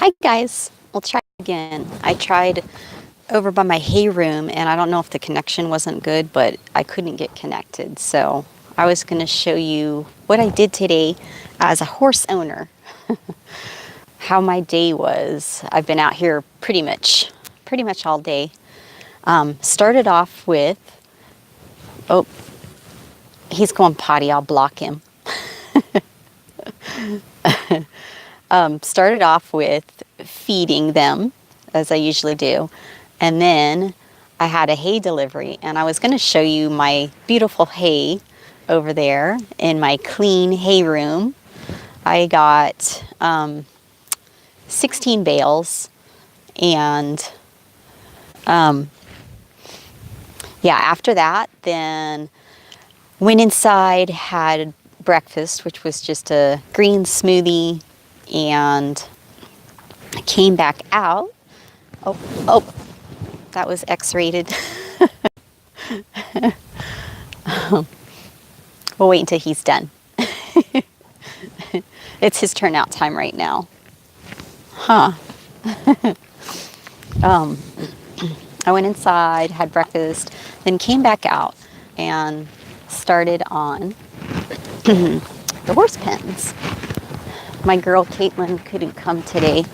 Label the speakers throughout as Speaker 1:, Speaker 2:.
Speaker 1: Hi guys, we'll try again. I tried over by my hay room and I don't know if the connection wasn't good, but I couldn't get connected. So I was going to show you what I did today as a horse owner. How my day was. I've been out here pretty much all day. Started off with, oh, he's going potty, I'll block him. Started off with feeding them, as I usually do. And then I had a hay delivery, and I was going to show you my beautiful hay over there in my clean hay room. I got 16 bales, and yeah, after that, then went inside, had breakfast, which was just a green smoothie, and I came back out. Oh, that was X-rated. We'll wait until he's done. It's his turnout time right now. Huh. I went inside, had breakfast, then came back out and started on the horse pens. My girl Caitlin couldn't come today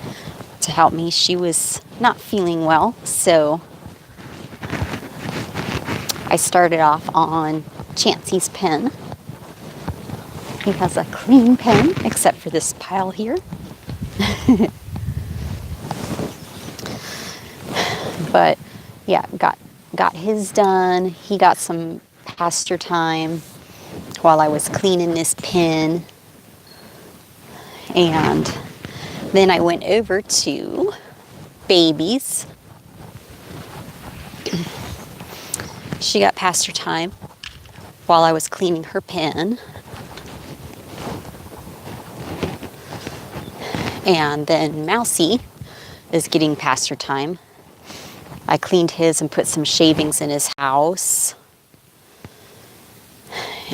Speaker 1: to help me. She was not feeling well, so I started off on Chancey's pen. He has a clean pen, except for this pile here. But yeah, got his done. He got some pasture time while I was cleaning this pen. And then I went over to Baby's. She got pasture time while I was cleaning her pen. And then Mousy is getting pasture time. I cleaned his and put some shavings in his house.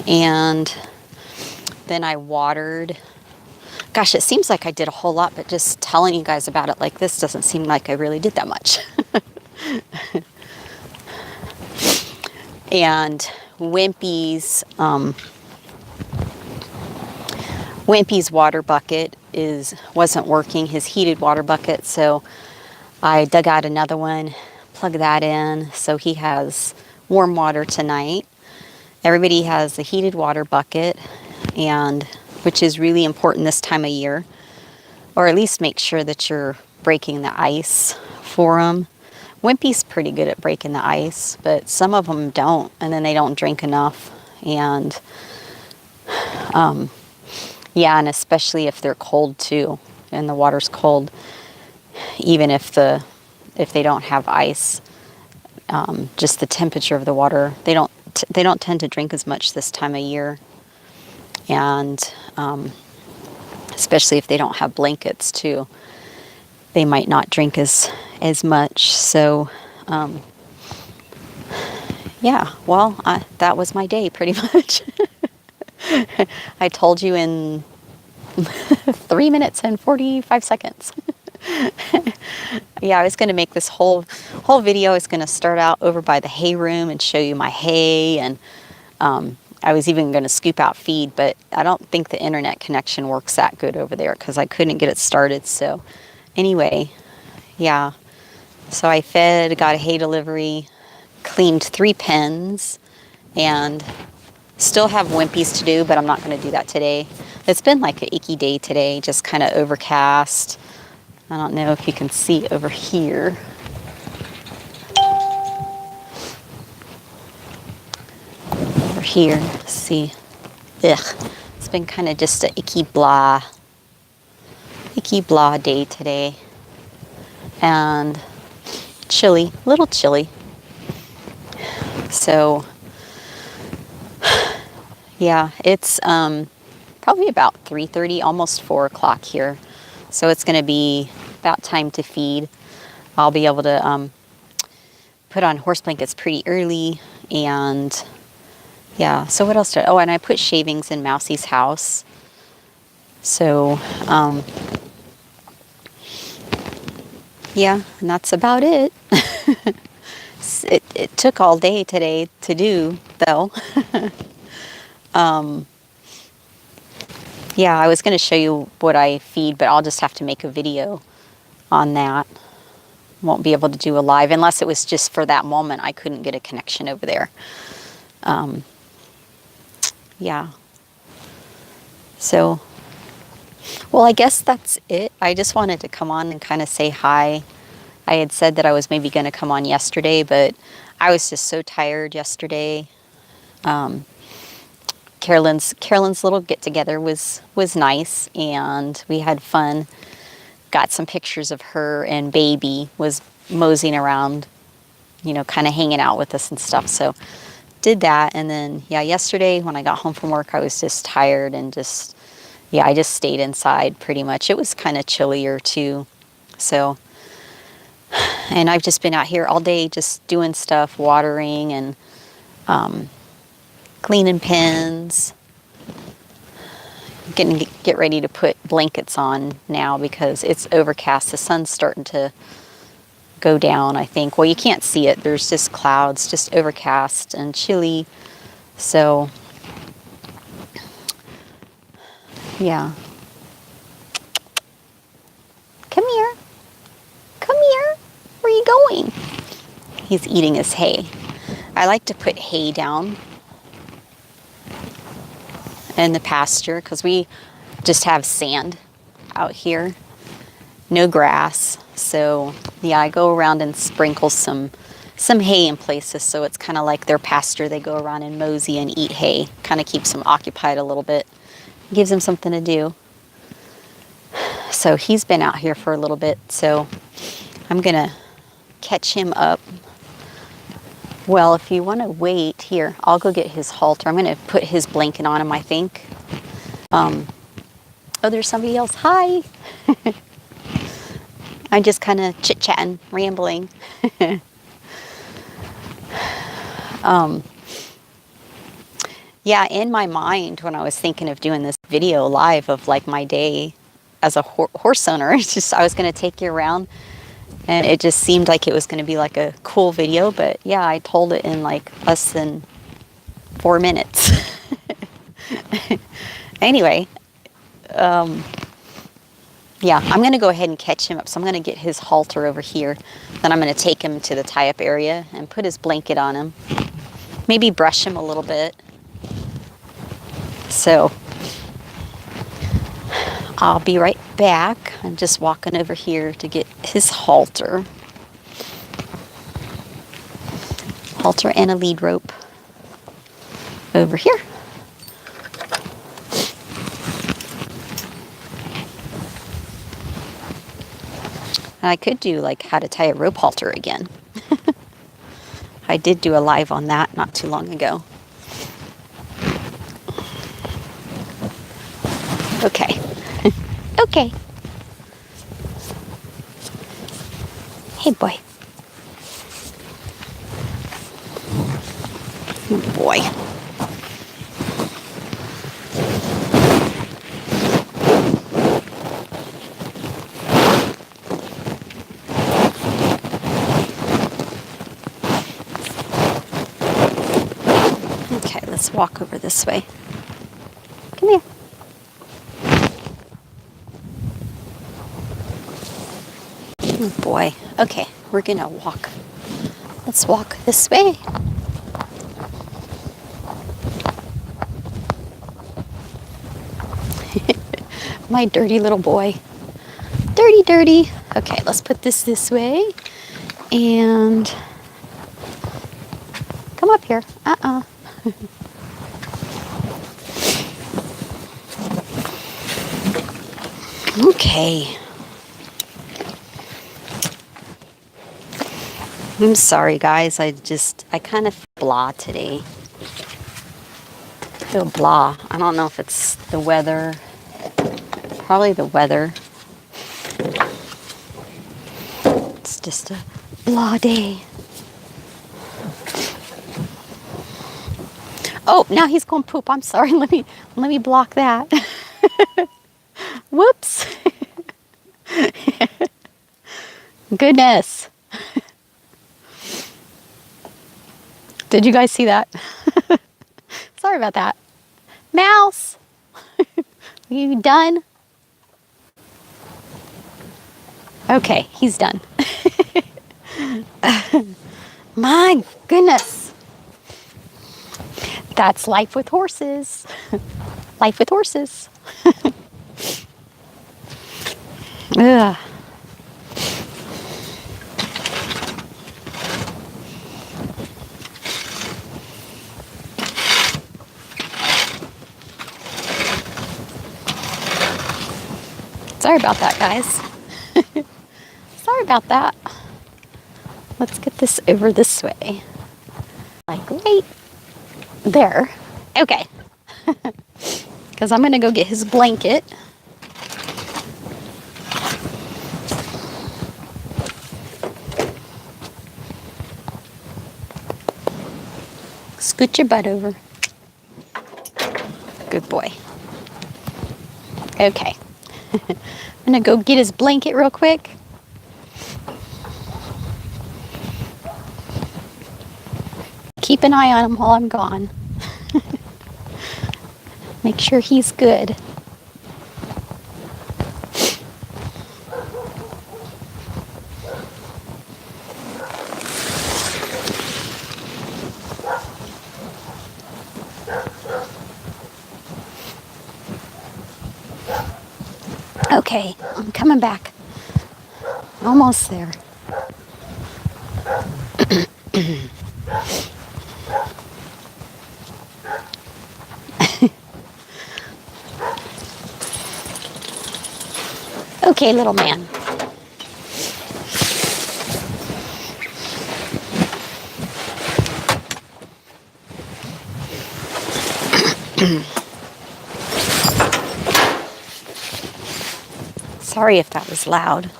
Speaker 1: And then I watered. Gosh, it seems like I did a whole lot, but just telling you guys about it like this doesn't seem like I really did that much. And Wimpy's water bucket wasn't working, his heated water bucket, so I dug out another one, plugged that in, so he has warm water tonight. Everybody has a heated water bucket, and which is really important this time of year, or at least make sure that you're breaking the ice for them. Wimpy's pretty good at breaking the ice, but some of them don't, and then they don't drink enough. And yeah, and especially if they're cold too, and the water's cold, even if they don't have ice, just the temperature of the water, they don't tend to drink as much this time of year. And especially if they don't have blankets too, they might not drink as much. So yeah, well, that was my day pretty much. I told you in 3 minutes and 45 seconds. Yeah, I was going to make this whole video. I was going to start out over by the hay room and show you my hay, and I was even going to scoop out feed, but I don't think the internet connection works that good over there because I couldn't get it started. So anyway, yeah, so I fed, got a hay delivery, cleaned 3 pens, and still have Wimpy's to do, but I'm not going to do that today. It's been like an icky day today, just kind of overcast. I don't know if you can see over here. Over here, let's see. Ugh, it's been kind of just an icky blah day today. And chilly, a little chilly. So yeah, it's probably about 3:30, almost 4 o'clock here. So it's going to be about time to feed. I'll be able to put on horse blankets pretty early. And yeah, so what else did and I put shavings in Mousy's house. So Yeah, and that's about it. It took all day today to do, though. Yeah, I was going to show you what I feed, but I'll just have to make a video on that. Won't be able to do a live unless it was just for that moment. I couldn't get a connection over there. Yeah. So, well, I guess that's it. I just wanted to come on and kind of say hi. I had said that I was maybe going to come on yesterday, but I was just so tired yesterday. Carolyn's little get together was nice, and we had fun. Got some pictures of her, and baby was moseying around, kind of hanging out with us and stuff. So did that, and then yeah, yesterday when I got home from work, I was just tired and just I just stayed inside pretty much. It was kind of chillier too, so. And I've just been out here all day just doing stuff, watering and cleaning pens. Get ready to put blankets on now because it's overcast. The sun's starting to go down, I think. Well, you can't see it. There's just clouds, just overcast and chilly. So, yeah. Come here. Come here. Where are you going? He's eating his hay. I like to put hay down in the pasture because we just have sand out here, no grass. So yeah, I go around and sprinkle some hay in places, so it's kind of like their pasture. They go around and mosey and eat hay. Kind of keeps them occupied a little bit, gives them something to do. So he's been out here for a little bit, so I'm gonna catch him up. Well, if you want to wait here, I'll go get his halter. I'm going to put his blanket on him, I think. Oh, there's somebody else. Hi. I'm just kind of chit-chatting, rambling. Yeah, in my mind, when I was thinking of doing this video live of like my day as a horse owner, it's just I was going to take you around. And it just seemed like it was going to be like a cool video, but yeah, I told it in like less than 4 minutes. Anyway, yeah, I'm going to go ahead and catch him up. So I'm going to get his halter over here. Then I'm going to take him to the tie-up area and put his blanket on him. Maybe brush him a little bit. So I'll be right back. I'm just walking over here to get his halter. Halter and a lead rope over here. I could do like how to tie a rope halter again. I did do a live on that not too long ago. Okay. Okay. Hey, boy. Oh, boy. Okay, let's walk over this way. Come here. Oh, boy. Okay, we're gonna walk. Let's walk this way. My dirty little boy. Dirty, dirty. Okay, let's put this way. And come up here. Okay. I'm sorry, guys. I kind of feel blah today. I feel blah. I don't know if it's the weather. Probably the weather. It's just a blah day. Oh, now he's going to poop. I'm sorry. Let me block that. Whoops. Goodness. Did you guys see that? Sorry about that. Mouse, are you done? Okay, he's done. My goodness. That's life with horses. Life with horses. Ugh. Sorry about that, guys. Sorry about that. Let's get this over this way. Like right there. Okay. Because I'm going to go get his blanket. Scoot your butt over. Good boy. Okay. I'm going to go get his blanket real quick. Keep an eye on him while I'm gone. Make sure he's good. Okay, I'm coming back. Almost there. Okay, little man. Sorry if that was loud.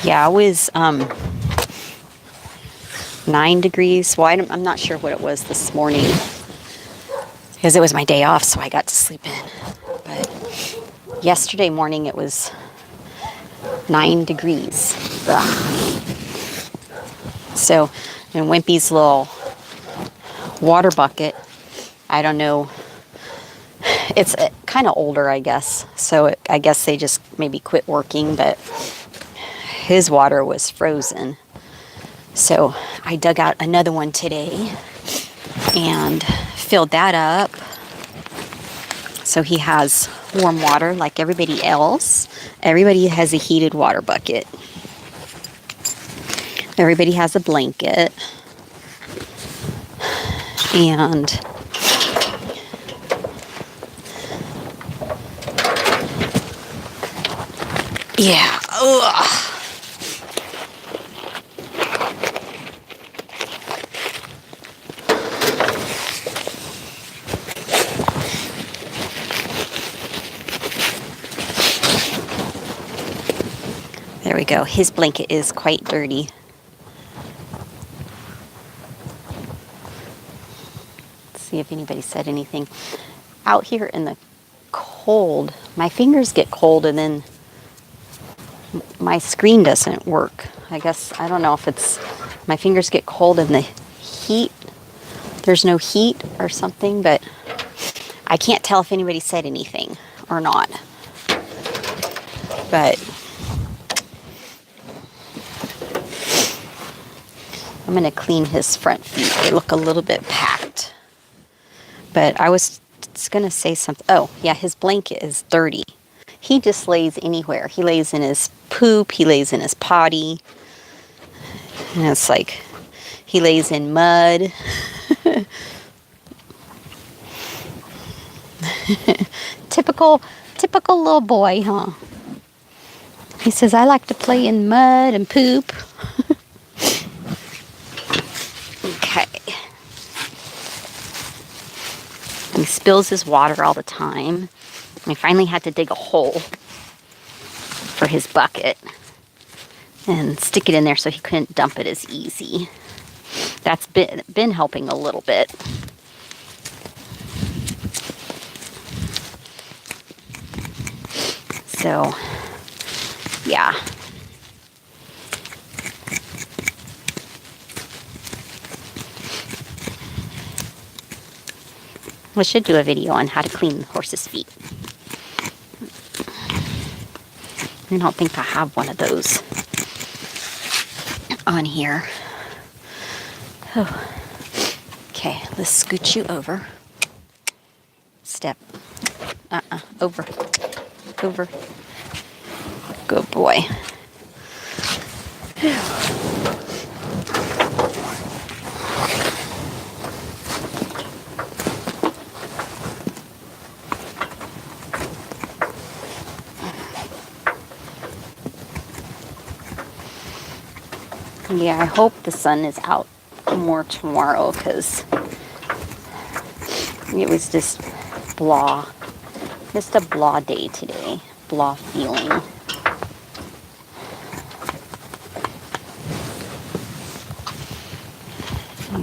Speaker 1: Yeah, it was 9 degrees. Well, I'm not sure what it was this morning because it was my day off, so I got to sleep in. But yesterday morning it was 9 degrees. Ugh. So, in Wimpy's little water bucket, I don't know, it's kind of older, I guess. So I guess they just maybe quit working, but his water was frozen. So I dug out another one today and filled that up. So he has warm water like everybody else. Everybody has a heated water bucket. Everybody has a blanket. And yeah, ugh. There we go. His blanket is quite dirty. Let's see if anybody said anything. Out here in the cold, my fingers get cold and then my screen doesn't work. I guess, I don't know if it's my fingers get cold and the heat, there's no heat or something, but I can't tell if anybody said anything or not. But I'm going to clean his front feet. They look a little bit packed. But I was going to say something. Oh, yeah, his blanket is dirty. He just lays anywhere. He lays in his poop. He lays in his potty. And it's like, he lays in mud. Typical little boy, huh? He says, I like to play in mud and poop. Okay. He spills his water all the time. I finally had to dig a hole for his bucket and stick it in there so he couldn't dump it as easy. That's been helping a little bit. So, yeah. We should do a video on how to clean horses' feet. I don't think I have one of those on here. Oh. Okay, let's scoot you over. Step. Over. Over. Good boy. Yeah, I hope the sun is out more tomorrow because it was just blah. Just a blah day today. Blah feeling.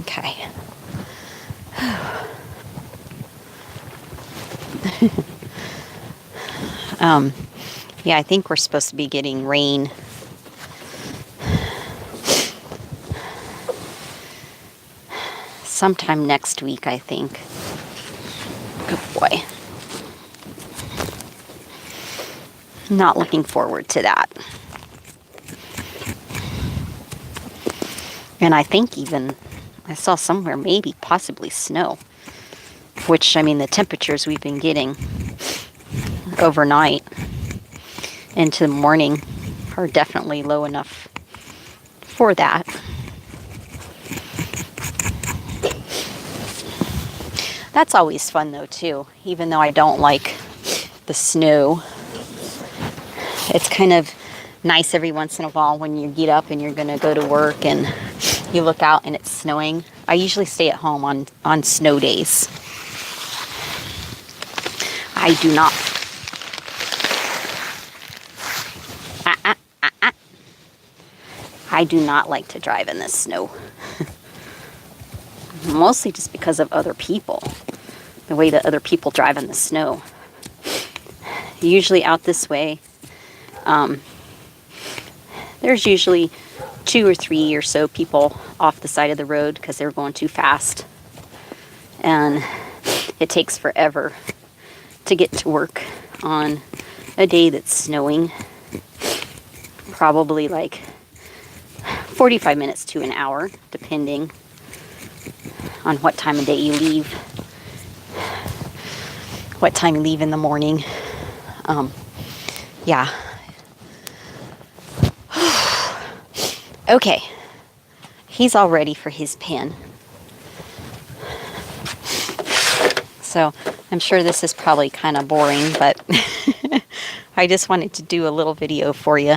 Speaker 1: Okay. Yeah, I think we're supposed to be getting rain. Sometime next week, I think. Good boy. Not looking forward to that. And I think even, I saw somewhere maybe possibly snow. Which, I mean, the temperatures we've been getting overnight into the morning are definitely low enough for that. That's always fun though too, even though I don't like the snow. It's kind of nice every once in a while when you get up and you're going to go to work and you look out and it's snowing. I usually stay at home on snow days. I do not. I do not like to drive in this snow. Mostly just because of other people. The way that other people drive in the snow. Usually out this way, there's usually 2 or 3 or so people off the side of the road because they're going too fast. And it takes forever to get to work on a day that's snowing. Probably like 45 minutes to an hour, depending on what time of day you leave. What time you leave in the morning. Yeah. Okay. He's all ready for his pen. So I'm sure this is probably kind of boring, but I just wanted to do a little video for you.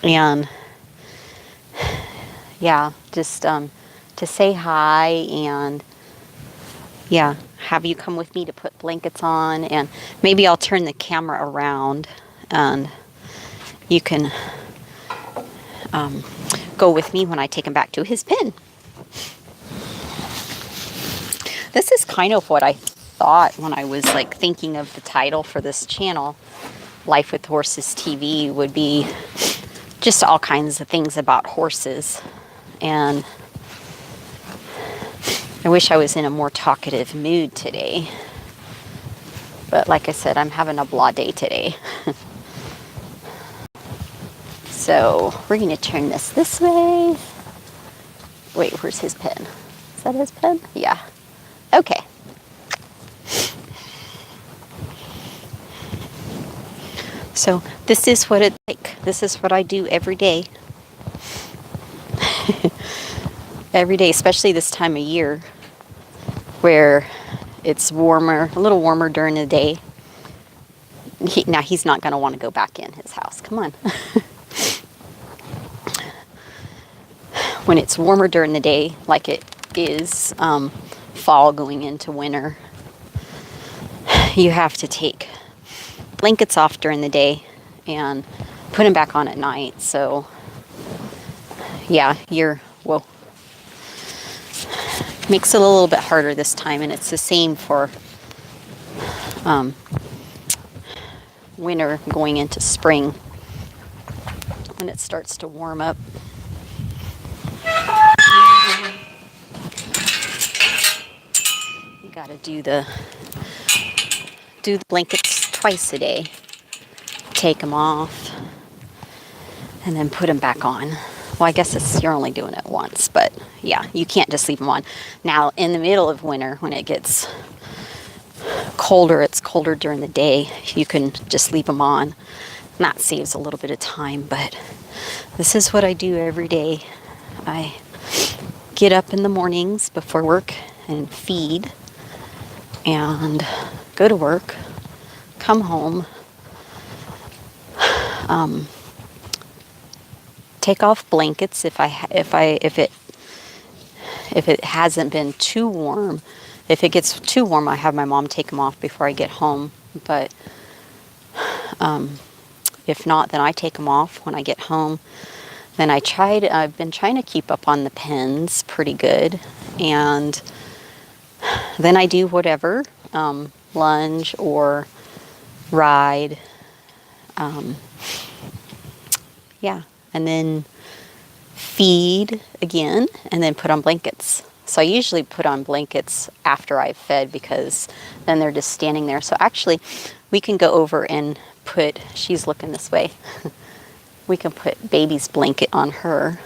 Speaker 1: And yeah, just to say hi and yeah, have you come with me to put blankets on, and maybe I'll turn the camera around and you can go with me when I take him back to his pen. This is kind of what I thought when I was like thinking of the title for this channel. Life with Horses TV would be just all kinds of things about horses. And I wish I was in a more talkative mood today. But like I said, I'm having a blah day today. So we're going to turn this way. Wait, where's his pen? Is that his pen? Yeah. Okay. So this is what it's like. This is what I do every day. Every day, especially this time of year where it's warmer, a little warmer during the day. Now he's not going to want to go back in his house. Come on. When it's warmer during the day, like it is fall going into winter, you have to take blankets off during the day and put them back on at night. So yeah, well, makes it a little bit harder this time, and it's the same for winter going into spring when it starts to warm up. You got to do the blankets twice a day. Take them off and then put them back on. Well, I guess you're only doing it once, but yeah, you can't just leave them on. Now, in the middle of winter, when it gets colder, it's colder during the day, you can just leave them on. And that saves a little bit of time, but this is what I do every day. I get up in the mornings before work and feed and go to work, come home, take off blankets if it hasn't been too warm. If it gets too warm, I have my mom take them off before I get home. But if not, then I take them off when I get home. Then I've been trying to keep up on the pens pretty good. And then I do whatever, lunge or ride. Yeah. And then feed again, and then put on blankets. So I usually put on blankets after I've fed because then they're just standing there. So actually, we can go over and she's looking this way. We can put baby's blanket on her.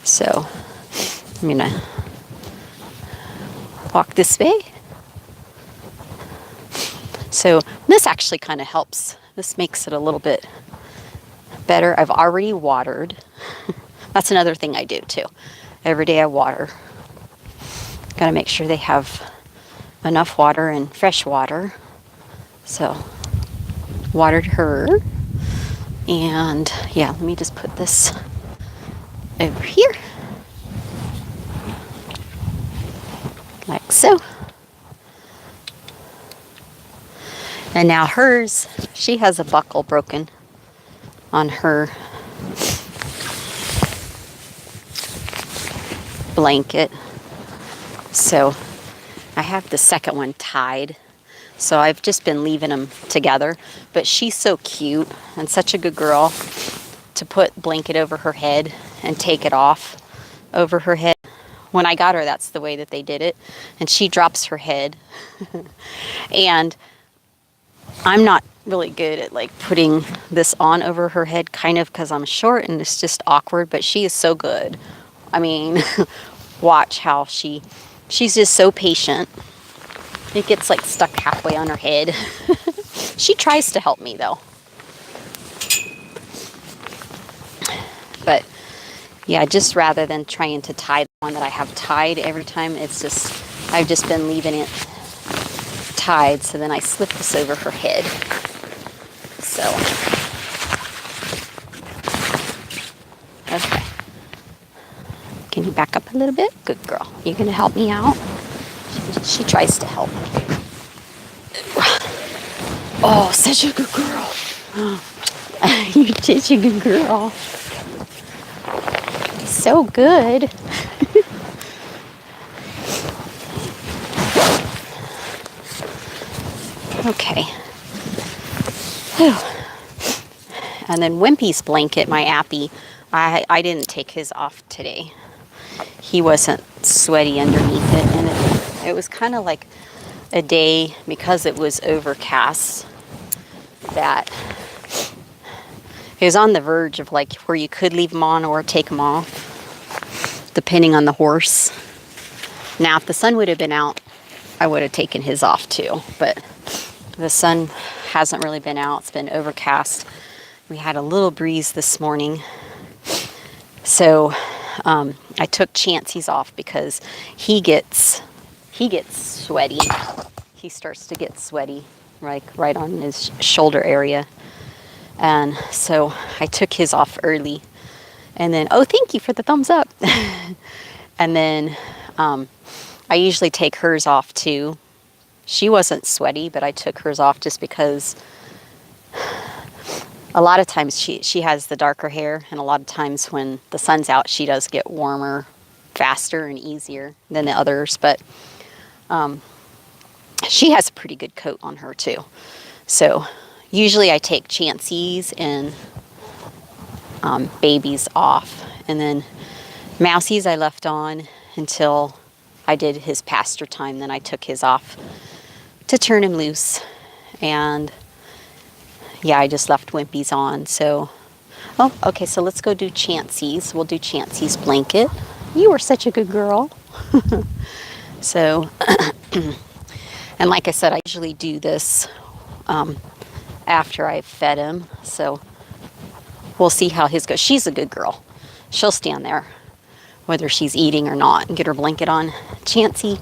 Speaker 1: So I'm gonna walk this way. So this actually kind of helps. This makes it a little bit better. I've already watered. That's another thing I do too. Every day I water. Got to make sure they have enough water and fresh water. So watered her. And yeah, let me just put this over here. Like so. And now hers, she has a buckle broken on her blanket. So I have the second one tied. So I've just been leaving them together. But she's so cute and such a good girl to put blanket over her head and take it off over her head. When I got her, that's the way that they did it. And she drops her head. And I'm not really good at like putting this on over her head, kind of because I'm short and it's just awkward, but she is so good. I mean, watch how she's just so patient. It gets like stuck halfway on her head. She tries to help me though. But yeah, just rather than trying to tie the one that I have tied every time, I've just been leaving it tied. So then I slip this over her head. So, okay. Can you back up a little bit? Good girl. You gonna help me out? She tries to help. Oh, such a good girl. You're such a good girl. So good. Okay. Whew. And then Wimpy's blanket, my Appy, I didn't take his off today. He wasn't sweaty underneath it, and it was kind of like a day, because it was overcast, that it was on the verge of like where you could leave him on or take him off, depending on the horse. Now, if the sun would have been out, I would have taken his off too, but the sun hasn't really been out. It's been overcast. We had a little breeze this morning. So I took Chancey's off because he gets sweaty. He starts to get sweaty, right on his shoulder area. And so I took his off early. And then, oh, thank you for the thumbs up. And then I usually take hers off too. She wasn't sweaty, but I took hers off just because a lot of times she has the darker hair, and a lot of times when the sun's out, she does get warmer faster and easier than the others. But she has a pretty good coat on her too. So Usually I take Chansey's and Baby's off, and then Mousie's I left on until I did his pasture time. Then I took his off to turn him loose, and yeah, I just left Wimpy's on. So, oh, okay, so let's go do Chansey's. We'll do Chansey's blanket. You were such a good girl. So, and like I said, I usually do this after I've fed him. So we'll see how his goes. She's a good girl. She'll stand there, whether she's eating or not, and get her blanket on. Chansey,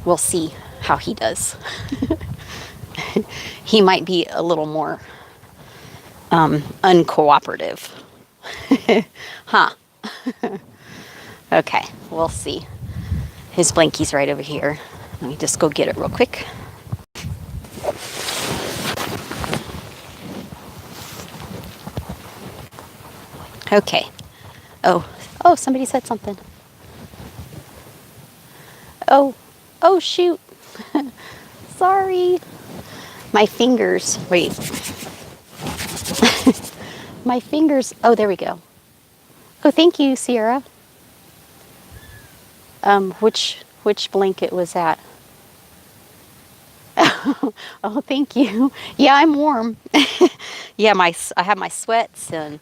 Speaker 1: we'll see how he does. He might be a little more uncooperative. Huh. Okay, we'll see. His blankie's right over here. Let me just go get it real quick. Okay. Oh, somebody said something. Oh, shoot. Sorry. My fingers, wait. My fingers, oh, there we go. Oh, thank you, Sierra. Which blanket was that? Oh, thank you. Yeah, I'm warm. Yeah, I have my sweats and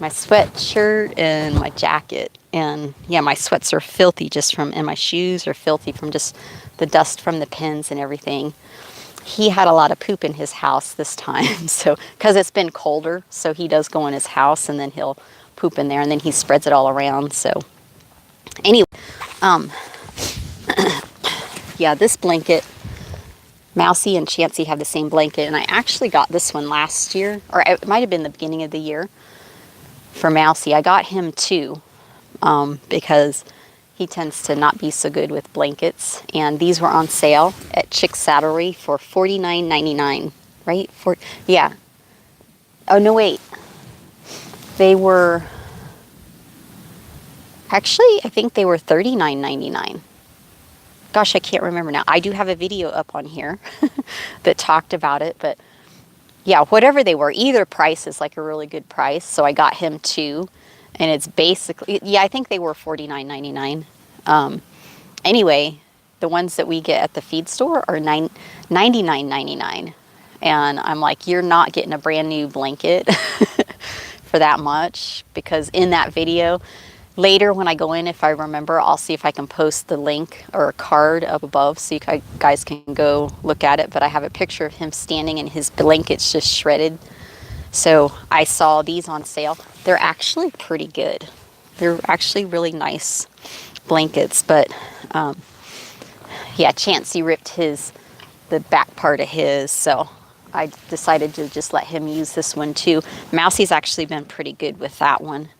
Speaker 1: my sweatshirt and my jacket, and yeah, my sweats are filthy and my shoes are filthy from just the dust from the pins and everything. He had a lot of poop in his house this time, so because it's been colder, so he does go in his house and then he'll poop in there and then he spreads it all around. So anyway, yeah, this blanket, Mousie and Chansey have the same blanket, and I actually got this one last year, or it might have been the beginning of the year. For Mousie, I got him two because he tends to not be so good with blankets, and these were on sale at Chick Saddlery for $49.99, right? Yeah. Oh no, wait. They were actually, I think they were $39.99. Gosh, I can't remember now. I do have a video up on here that talked about it, but yeah, whatever they were, either price is like a really good price. So I got him two, and it's basically, yeah, I think they were $49.99. Anyway, the ones that we get at the feed store are $99.99. And I'm like, you're not getting a brand new blanket for that much, because in that video, later when I go in, if I remember, I'll see if I can post the link or a card up above so you guys can go look at it. But I have a picture of him standing and his blanket's just shredded. So I saw these on sale. They're actually pretty good. They're actually really nice blankets. But yeah, Chansey ripped the back part of his, so I decided to just let him use this one too. Mousie's actually been pretty good with that one.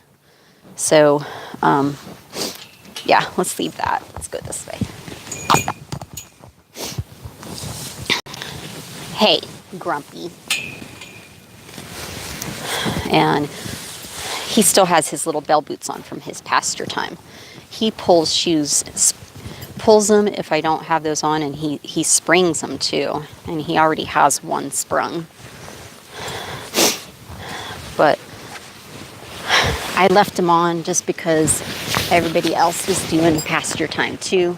Speaker 1: So, yeah, let's leave that. Let's go this way. Hey, Grumpy. And he still has his little bell boots on from his pasture time. He pulls them if I don't have those on, and he springs them too. And he already has one sprung. But I left him on just because everybody else was doing pasture time too.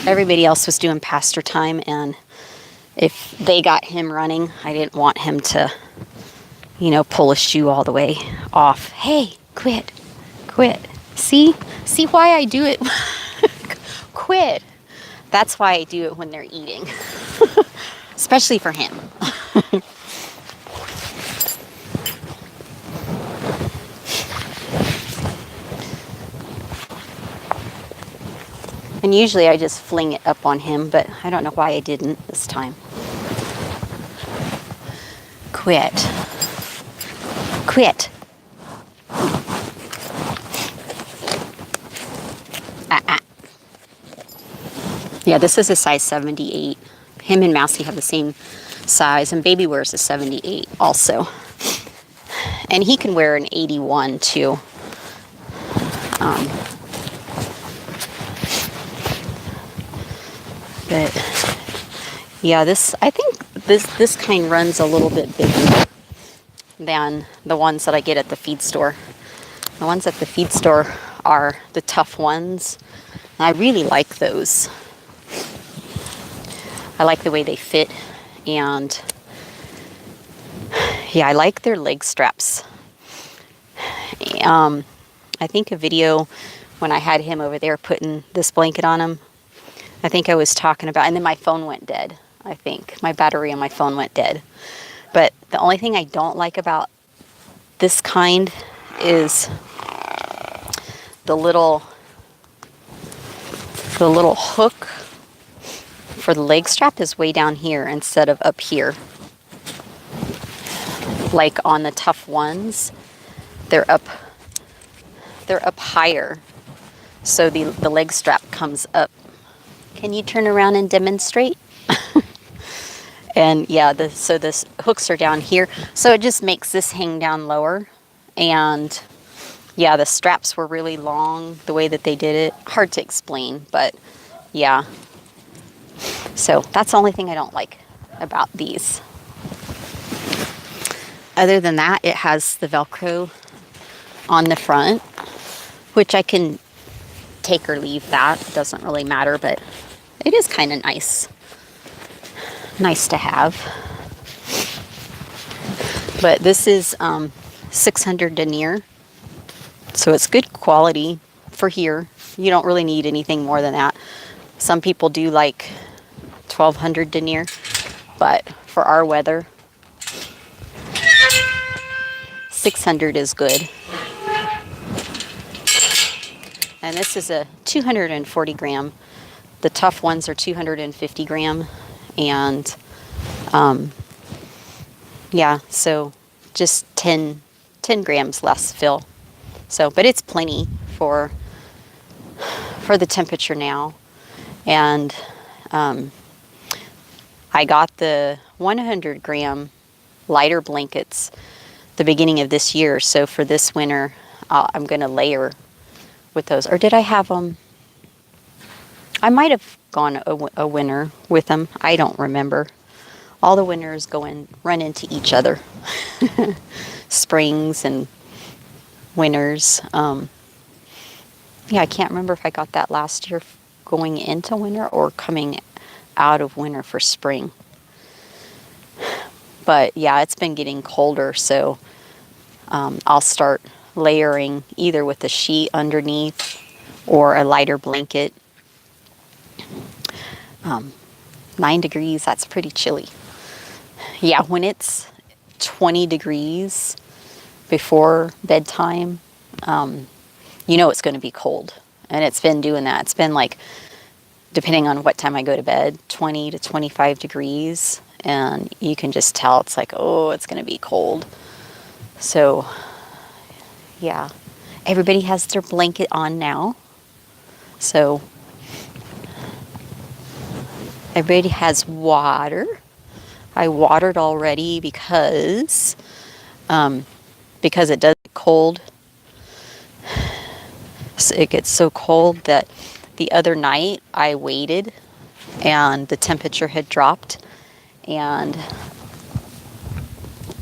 Speaker 1: Everybody else was doing pasture time, and if they got him running, I didn't want him to, pull a shoe all the way off. Hey, quit. See why I do it? Quit. That's why I do it when they're eating. Especially for him. And usually I just fling it up on him, but I don't know why I didn't this time. Quit. Yeah, this is a size 78. Him and Mousie have the same size, and Baby wears a 78 also. And he can wear an 81 too. But yeah, I think this kind runs a little bit bigger than the ones that I get at the feed store. The ones at the feed store are the tough ones. And I really like those. I like the way they fit, and yeah, I like their leg straps. I think a video when I had him over there putting this blanket on him, I think I was talking about, and then my phone went dead. I think my battery on my phone went dead. But the only thing I don't like about this kind is the little hook for the leg strap is way down here instead of up here. Like on the tough ones, they're up higher. So the leg strap comes up. Can you turn around and demonstrate? And yeah, so the hooks are down here. So it just makes this hang down lower. And yeah, the straps were really long the way that they did it. Hard to explain, but yeah. So that's the only thing I don't like about these. Other than that, it has the Velcro on the front, which I can take or leave that. It doesn't really matter, but it is kind of nice. Nice to have. But this is 600 denier, so it's good quality for here. You don't really need anything more than that. Some people do like 1200 denier, but for our weather, 600 is good. And this is a 240 gram. The tough ones are 250 gram. And yeah, so just 10 grams less fill. So, but it's plenty for the temperature now. And I got the 100 gram lighter blankets the beginning of this year. So for this winter, I'm going to layer with those. Or did I have them? I might have gone a winter with them. I don't remember. All the winters run into each other. Springs and winters. Yeah, I can't remember if I got that last year going into winter or coming out of winter for spring. But yeah, it's been getting colder, so I'll start layering either with a sheet underneath or a lighter blanket. 9 degrees, that's pretty chilly. Yeah, when it's 20 degrees before bedtime, you know it's going to be cold. And it's been doing that. It's been like, depending on what time I go to bed, 20 to 25 degrees. And you can just tell it's like, oh, it's going to be cold. So, yeah. Everybody has their blanket on now. So, everybody has water. I watered already because it does get cold. So it gets so cold that the other night I waited and the temperature had dropped, and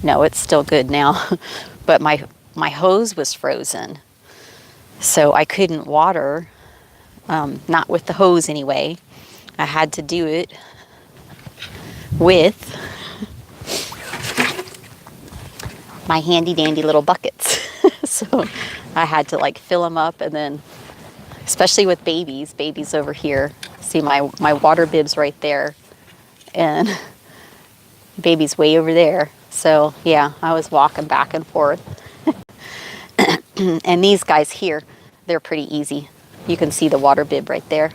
Speaker 1: no, it's still good now, but my hose was frozen, so I couldn't water, not with the hose anyway. I had to do it with my handy dandy little buckets. So I had to like fill them up, and then especially with babies over here. See my water bibs right there, and baby's way over there. So yeah, I was walking back and forth. And these guys here, they're pretty easy. You can see the water bib right there.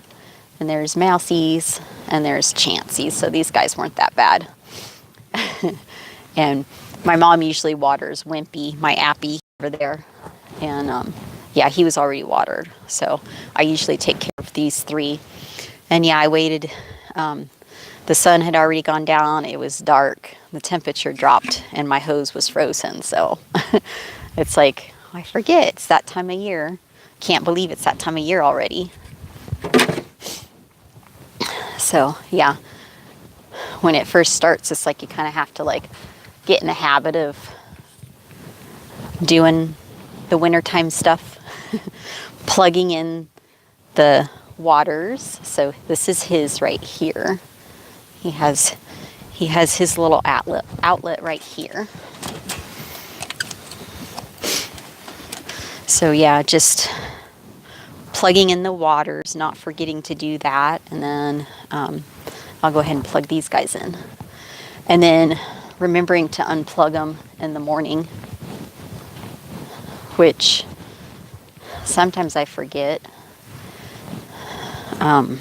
Speaker 1: And there's Mousie's and there's Chancey's. So these guys weren't that bad. And my mom usually waters Wimpy, my Appy over there. And yeah, he was already watered. So I usually take care of these three. And yeah, I waited. The sun had already gone down. It was dark. The temperature dropped and my hose was frozen. So it's like, I forget it's that time of year. Can't believe it's that time of year already. So yeah, when it first starts, it's like you kind of have to like get in the habit of doing the wintertime stuff, plugging in the waters. So this is his right here. He has his little outlet right here. So yeah, just plugging in the waters, not forgetting to do that, and then I'll go ahead and plug these guys in, and then remembering to unplug them in the morning, which sometimes I forget. And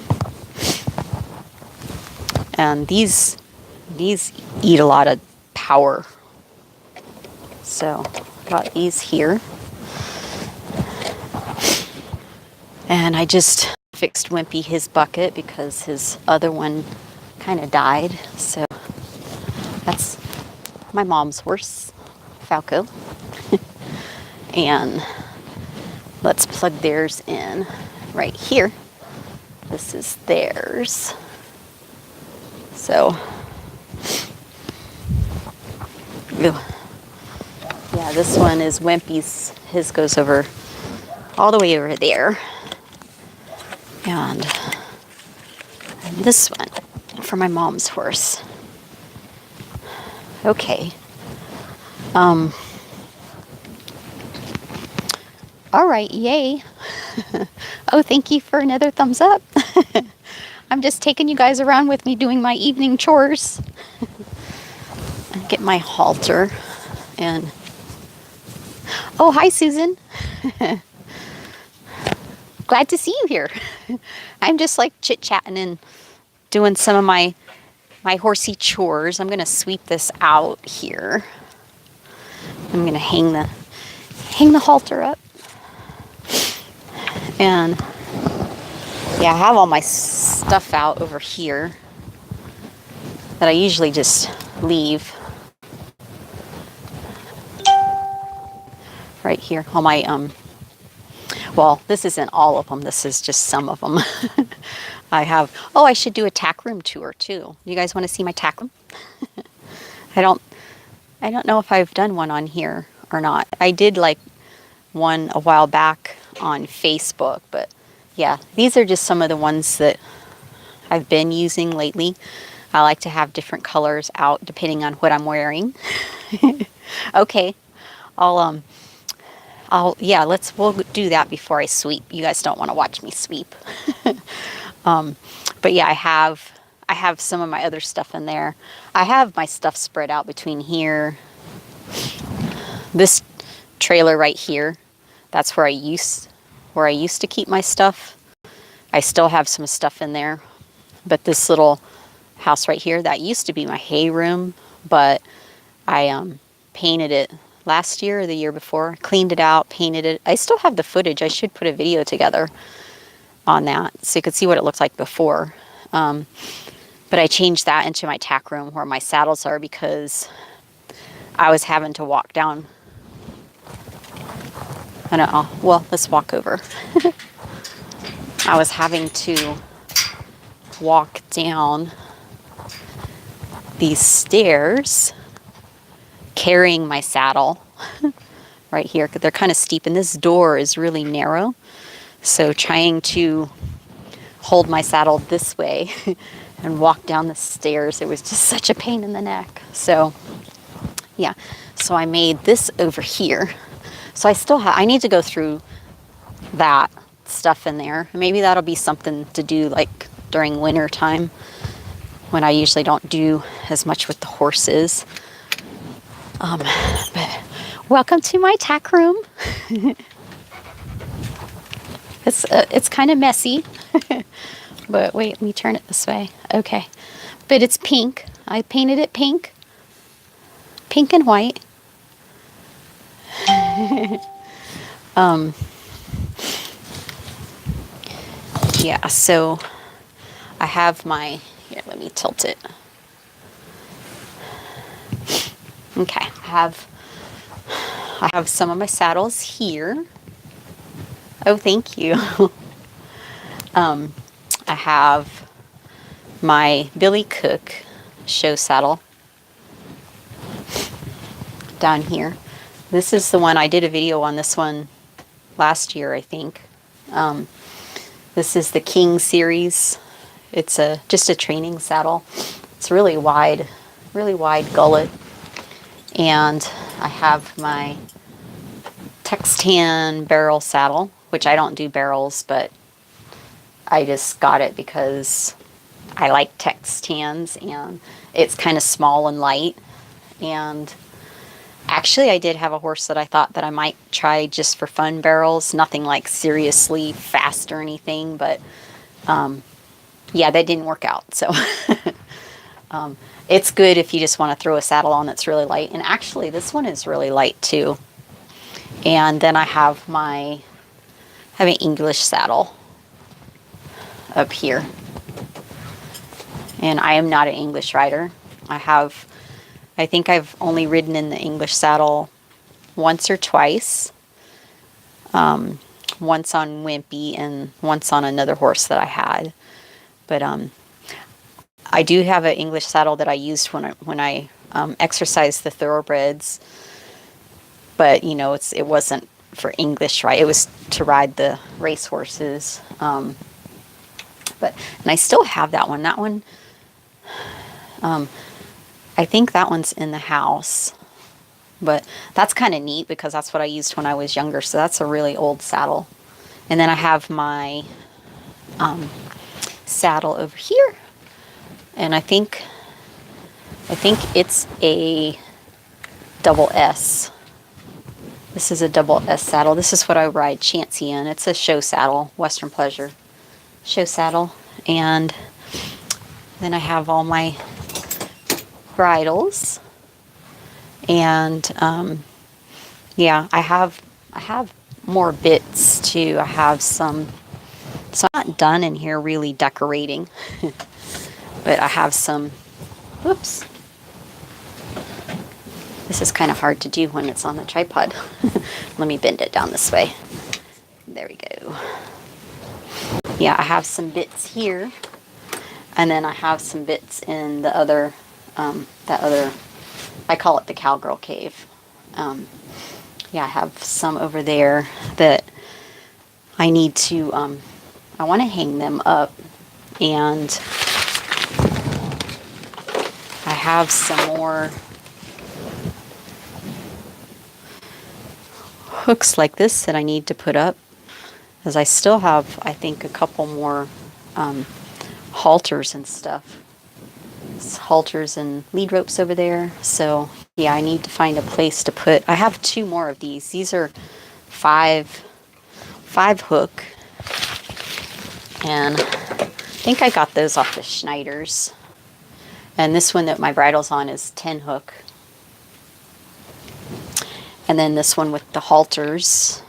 Speaker 1: these eat a lot of power. So got these here. And I just fixed Wimpy his bucket because his other one kind of died. So that's my mom's horse, Falco. And let's plug theirs in right here. This is theirs. So, yeah, this one is Wimpy's. His goes over all the way over there. And this one for my mom's horse. Okay. All right, yay. Oh, thank you for another thumbs up. I'm just taking you guys around with me doing my evening chores. Get my halter and oh, hi Susan. Glad to see you here. I'm just like chit-chatting and doing some of my horsey chores. I'm gonna sweep this out here. I'm gonna hang the halter up. And yeah, I have all my stuff out over here that I usually just leave right here. All my well, this isn't all of them. This is just some of them. I have. Oh, I should do a tack room tour too. You guys want to see my tack room? I don't know if I've done one on here or not. I did like one a while back on Facebook, but yeah, these are just some of the ones that I've been using lately. I like to have different colors out depending on what I'm wearing. Okay, we'll do that before I sweep. You guys don't want to watch me sweep. But yeah, I have some of my other stuff in there. I have my stuff spread out between here, this trailer right here. That's where I used to keep my stuff. I still have some stuff in there, but this little house right here, that used to be my hay room, but I painted it last year or the year before, cleaned it out, painted it. I still have the footage. I should put a video together on that so you could see what it looked like before. But I changed that into my tack room where my saddles are because I was having to walk down. I don't know. Well, let's walk over. I was having to walk down these stairs carrying my saddle right here because they're kind of steep and this door is really narrow. So trying to hold my saddle this way and walk down the stairs, it was just such a pain in the neck. So yeah, so I made this over here. So I need to go through that stuff in there. Maybe that'll be something to do like during winter time when I usually don't do as much with the horses. But welcome to my tack room. It's kind of messy, but wait, let me turn it this way. Okay, but it's pink. I painted it pink and white. Yeah, so I have here, let me tilt it. Okay, I have some of my saddles here. Oh, thank you. I have my Billy Cook show saddle down here. This is the one, I did a video on this one last year, I think. This is the King series. It's just a training saddle. It's really wide gullet. And I have my Textan barrel saddle, which I don't do barrels, but I just got it because I like Textans and it's kind of small and light. And actually I did have a horse that I thought that I might try just for fun barrels, nothing like seriously fast or anything, but yeah, that didn't work out. So it's good if you just want to throw a saddle on that's really light. And actually this one is really light too. And then I have an English saddle up here. And I am not an English rider. I think I've only ridden in the English saddle once or twice. Once on Wimpy and once on another horse that I had. But I do have an English saddle that I used when I exercised the thoroughbreds. But you know, it wasn't for English, right? It was to ride the race horses. And I still have that one. That one, I think that one's in the house. But that's kind of neat because that's what I used when I was younger. So that's a really old saddle. And then I have my saddle over here. And I think it's a double S. This is a double S saddle. This is what I ride Chansey in. It's a show saddle, Western Pleasure show saddle. And then I have all my bridles. And yeah, I have more bits too. I have some, so I'm not done in here really decorating, but I have some, whoops. This is kind of hard to do when it's on the tripod. Let me bend it down this way. There we go. Yeah, I have some bits here. And then I have some bits in the other, I call it the Cowgirl Cave. Yeah, I have some over there that I need to, I want to hang them up. And I have some more hooks like this that I need to put up, as I still have, I think, a couple more halters and stuff. Halters and lead ropes over there. So yeah, I need to find a place to put. I have 2 more of these. These are 5 hook, and I think I got those off the Schneiders. And this one that my bridle's on is 10 hook. And then this one with the halters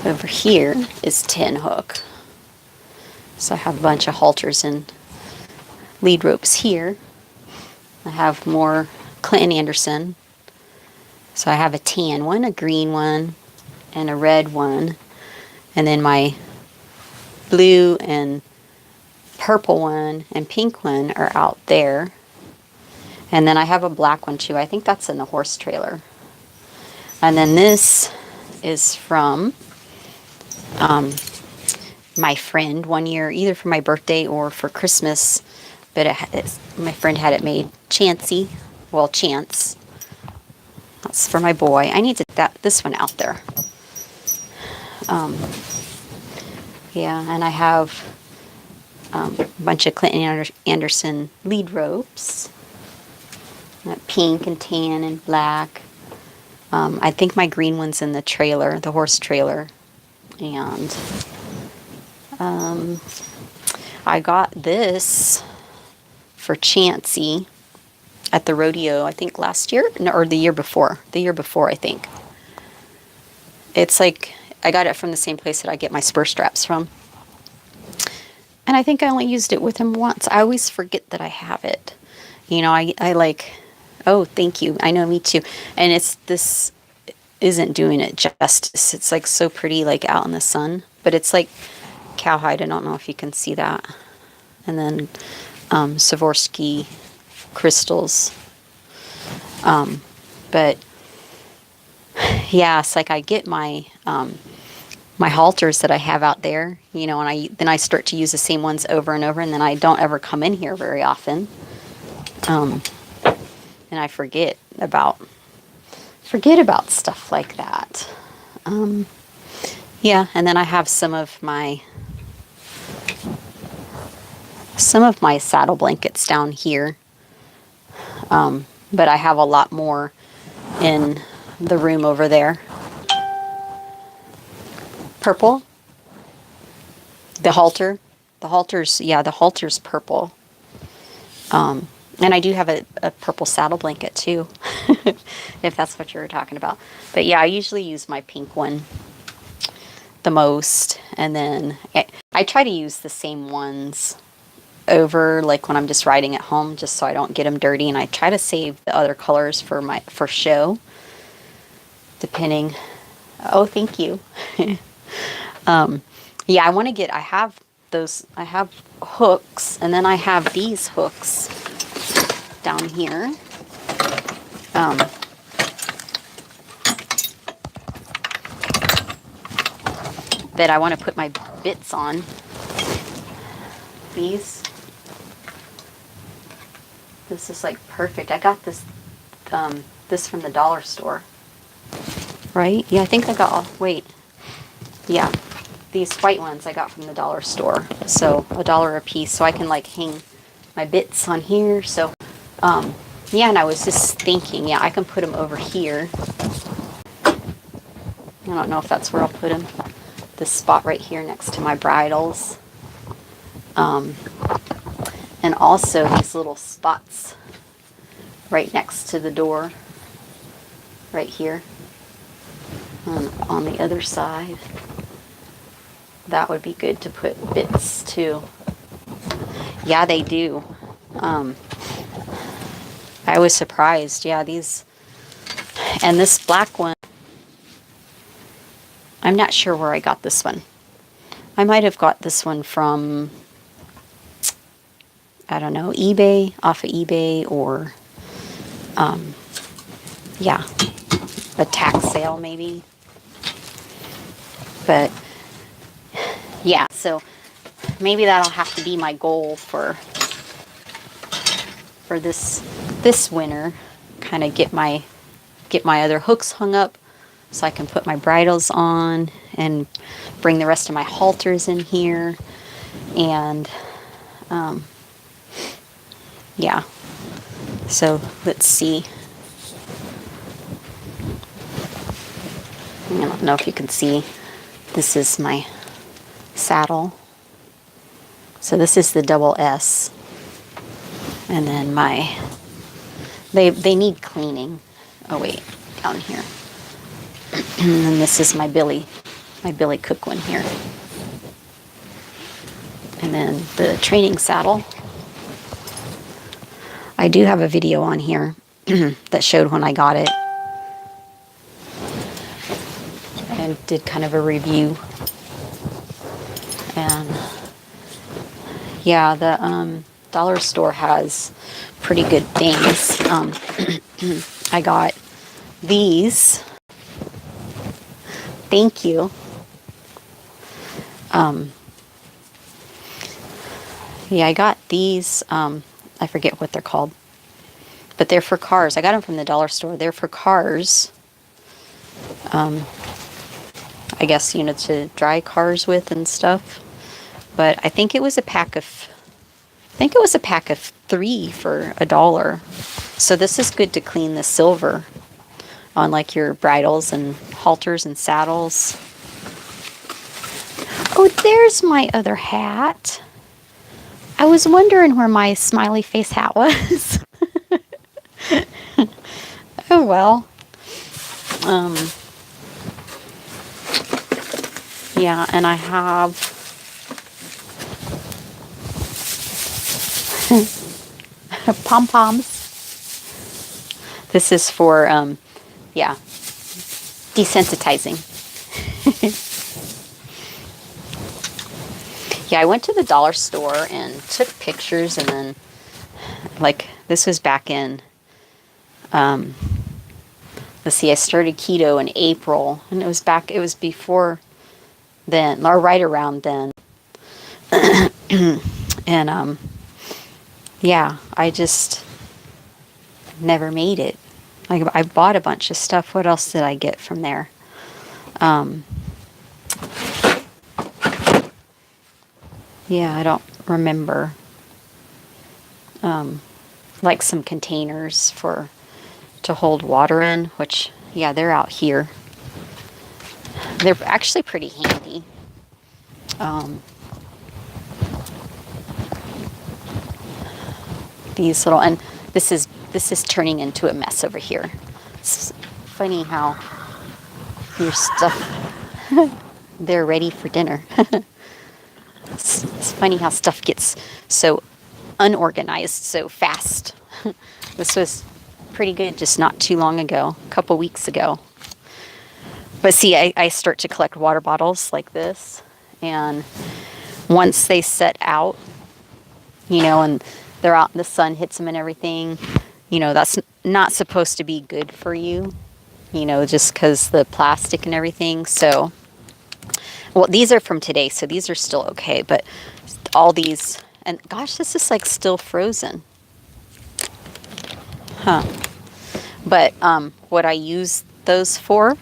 Speaker 1: over here is 10 hook. So I have a bunch of halters and lead ropes here. I have more Clinton Anderson. So I have a tan one, a green one, and a red one. And then my blue and purple one and pink one are out there. And then I have a black one too. I think that's in the horse trailer. And then this is from my friend one year, either for my birthday or for Christmas. But my friend had it made. Chansey. Well, Chance. That's for my boy. I need to get this one out there. Yeah, and I have a bunch of Clinton Anderson lead ropes. Pink and tan and black. I think my green one's in the trailer, the horse trailer. And I got this for Chansey at the rodeo, I think last year, no, or the year before. The year before, I think. It's like, I got it from the same place that I get my spur straps from. And I think I only used it with him once. I always forget that I have it. You know, I like, oh, thank you. I know, me too. And this isn't doing it justice. It's like so pretty, like out in the sun. But it's like cowhide. I don't know if you can see that. and then Swarovski crystals. But yeah, it's like I get my my halters that I have out there, you know, and then I start to use the same ones over and over, and then I don't ever come in here very often, and I forget about stuff like that. Yeah, and then I have some of my saddle blankets down here, but I have a lot more in the room over there. Purple, the halter's, yeah, the halter's purple. And I do have a purple saddle blanket too, if that's what you were talking about. But yeah, I usually use my pink one the most, and then I try to use the same ones over, like when I'm just riding at home, just so I don't get them dirty, and I try to save the other colors for show, depending. Oh, thank you. Yeah, I have hooks, and then I have these hooks down here. That I want to put my bits on. This is like perfect. I got this from the dollar store. Right? Yeah, I think I got wait. Yeah. These white ones I got from the dollar store. So $1 a piece. So I can like hang my bits on here. So yeah, and I was just thinking, yeah, I can put them over here. I don't know if that's where I'll put them. This spot right here next to my bridles. And also these little spots right next to the door. Right here. On the other side. That would be good to put bits too. Yeah, they do. I was surprised. Yeah, these. And this black one. I'm not sure where I got this one. I might have got this one from, I don't know, eBay, off of eBay, or, yeah, a tax sale maybe. But, yeah, so maybe that'll have to be my goal for this winter. Kind of get my other hooks hung up, so I can put my bridles on and bring the rest of my halters in here. And, yeah. So, let's see. I don't know if you can see. This is my saddle. So this is the double S. And then they need cleaning. Oh, wait, down here. And then this is my Billy Cook one here. And then the training saddle. I do have a video on here that showed when I got it. And did kind of a review. And yeah, the dollar store has pretty good things. I got these. Thank you. Yeah, I got these. I forget what they're called, but they're for cars. I got them from the dollar store. They're for cars. I guess, you know, to dry cars with and stuff. But I think it was a pack of 3 for $1. So this is good to clean the silver on like your bridles and halters and saddles. Oh, there's my other hat. I was wondering where my smiley face hat was. Oh well. Yeah, and I have pom-poms. This is for, yeah, desensitizing. Yeah, I went to the dollar store and took pictures, and then, like, this was back in, let's see, I started keto in April, and it was before then, or right around then. And, yeah, I just never made it. Like, I bought a bunch of stuff. What else did I get from there? Yeah, I don't remember. Like some containers to hold water in, which, yeah, they're out here. They're actually pretty handy. These little, and this is turning into a mess over here. It's funny how your stuff, they're ready for dinner. It's funny how stuff gets so unorganized so fast. This was pretty good just not too long ago, a couple weeks ago. But see, I start to collect water bottles like this, and once they set out, and they're out, the sun hits them and everything, that's not supposed to be good for you, just because the plastic and everything. So, well, these are from today, so these are still okay, but all these, and gosh, this is like still frozen. Huh. But what I use those for,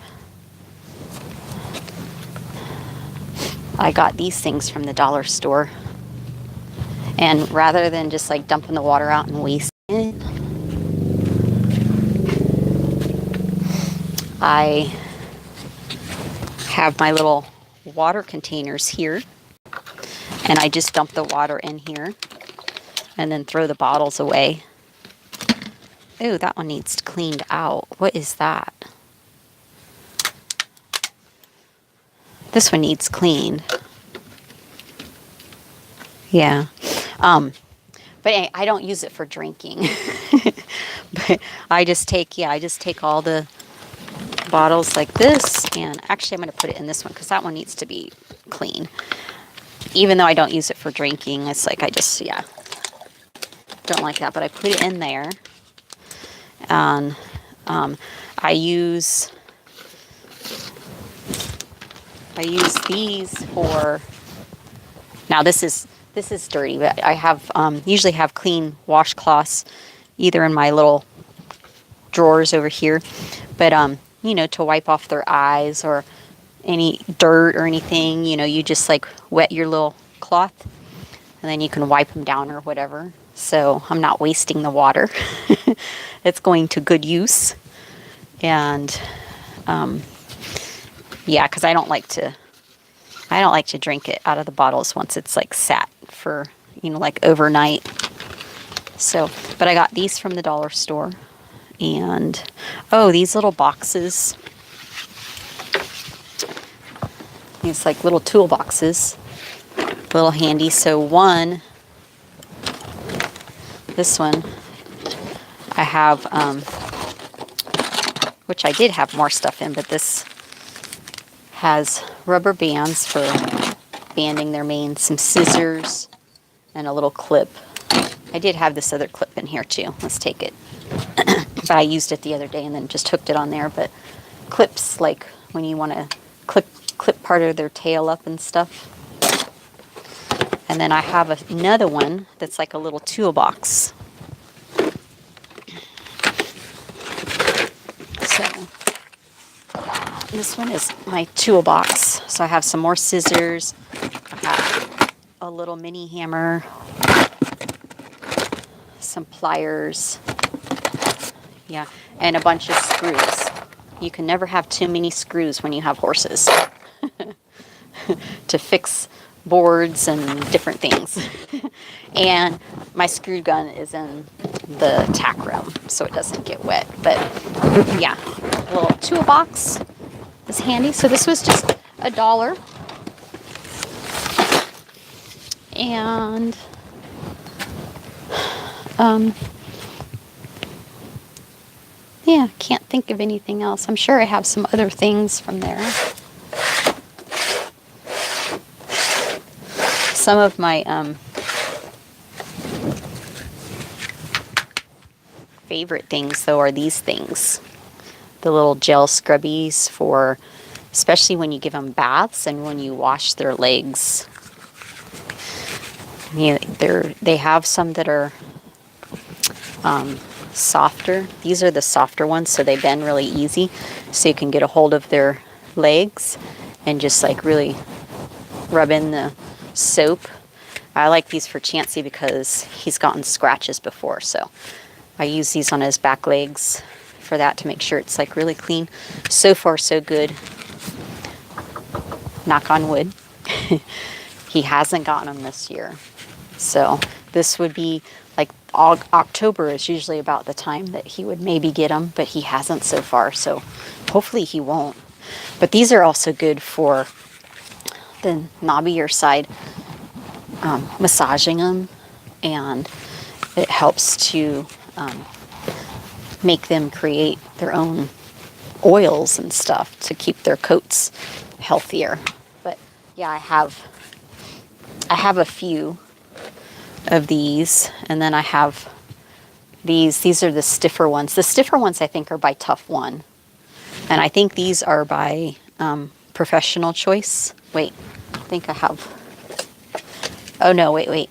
Speaker 1: I got these things from the dollar store. And rather than just like dumping the water out and wasting it, I have my little water containers here, and I just dump the water in here and then throw the bottles away. Ooh, that one needs cleaned out. What is that? This one needs cleaned. Yeah. But I don't use it for drinking. But I just take all the bottles like this, and actually I'm going to put it in this one because that one needs to be clean. Even though I don't use it for drinking, it's like don't like that, but I put it in there. And I use these for, now this is dirty, but I have usually have clean washcloths either in my little drawers over here, but to wipe off their eyes or any dirt or anything, you just like wet your little cloth and then you can wipe them down or whatever. So I'm not wasting the water. It's going to good use. And yeah, because I don't like to drink it out of the bottles once it's like sat for like overnight. So, but I got these from the dollar store, and these little boxes, these like little toolboxes, little handy. So this one I have, which I did have more stuff in, but this has rubber bands for banding their manes, some scissors, and a little clip. I did have this other clip in here too. Let's take it. But I used it the other day and then just hooked it on there. But clips, like when you want to clip part of their tail up and stuff. And then I have another one that's like a little toolbox. So this one is my toolbox. So I have some more scissors. I have a little mini hammer, some pliers, yeah, and a bunch of screws. You can never have too many screws when you have horses to fix boards and different things. And my screw gun is in the tack room, so it doesn't get wet. But yeah, a little toolbox is handy. So this was just $1. And yeah, can't think of anything else. I'm sure I have some other things from there. Some of my favorite things, though, are these things. The little gel scrubbies for, especially when you give them baths and when you wash their legs. They have some that are softer. These are the softer ones, so they bend really easy. So you can get a hold of their legs and just like really rub in the soap. I like these for Chansey because he's gotten scratches before, so I use these on his back legs for that to make sure it's like really clean. So far, so good. Knock on wood. He hasn't gotten them this year. So this would be like October is usually about the time that he would maybe get them, but he hasn't so far. So hopefully he won't. But these are also good for the knobbier side, massaging them, and it helps to make them create their own oils and stuff to keep their coats healthier. But yeah, I have a few of these, and then I have these are the stiffer ones. The stiffer ones I think are by Tough One, and I think these are by Professional Choice. Wait, I think I have, oh no, wait,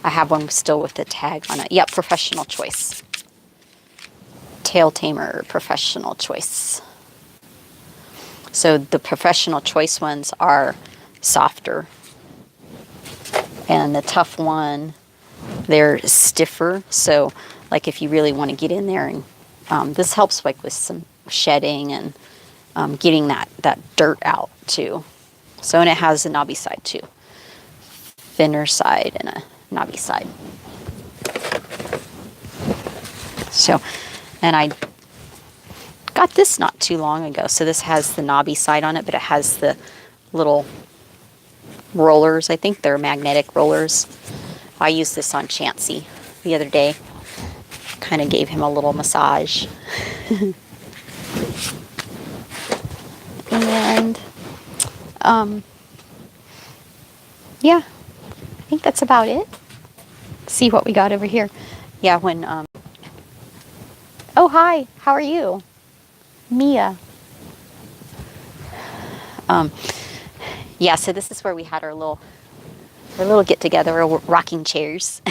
Speaker 1: I have one still with the tag on it. Yep, Professional Choice. Tail Tamer Professional Choice. So the Professional Choice ones are softer, and the Tough One, they're stiffer. So like if you really want to get in there, and this helps like with some shedding and getting that dirt out too. So, and it has a knobby side too. Thinner side and a knobby side. So, and I got this not too long ago. So this has the knobby side on it, but it has the little rollers. I think they're magnetic rollers. I used this on Chansey the other day. Kind of gave him a little massage. And yeah, I think that's about it. See what we got over here. Yeah, when oh hi, how are you? Mia. Yeah, so this is where we had our little get together, our rocking chairs.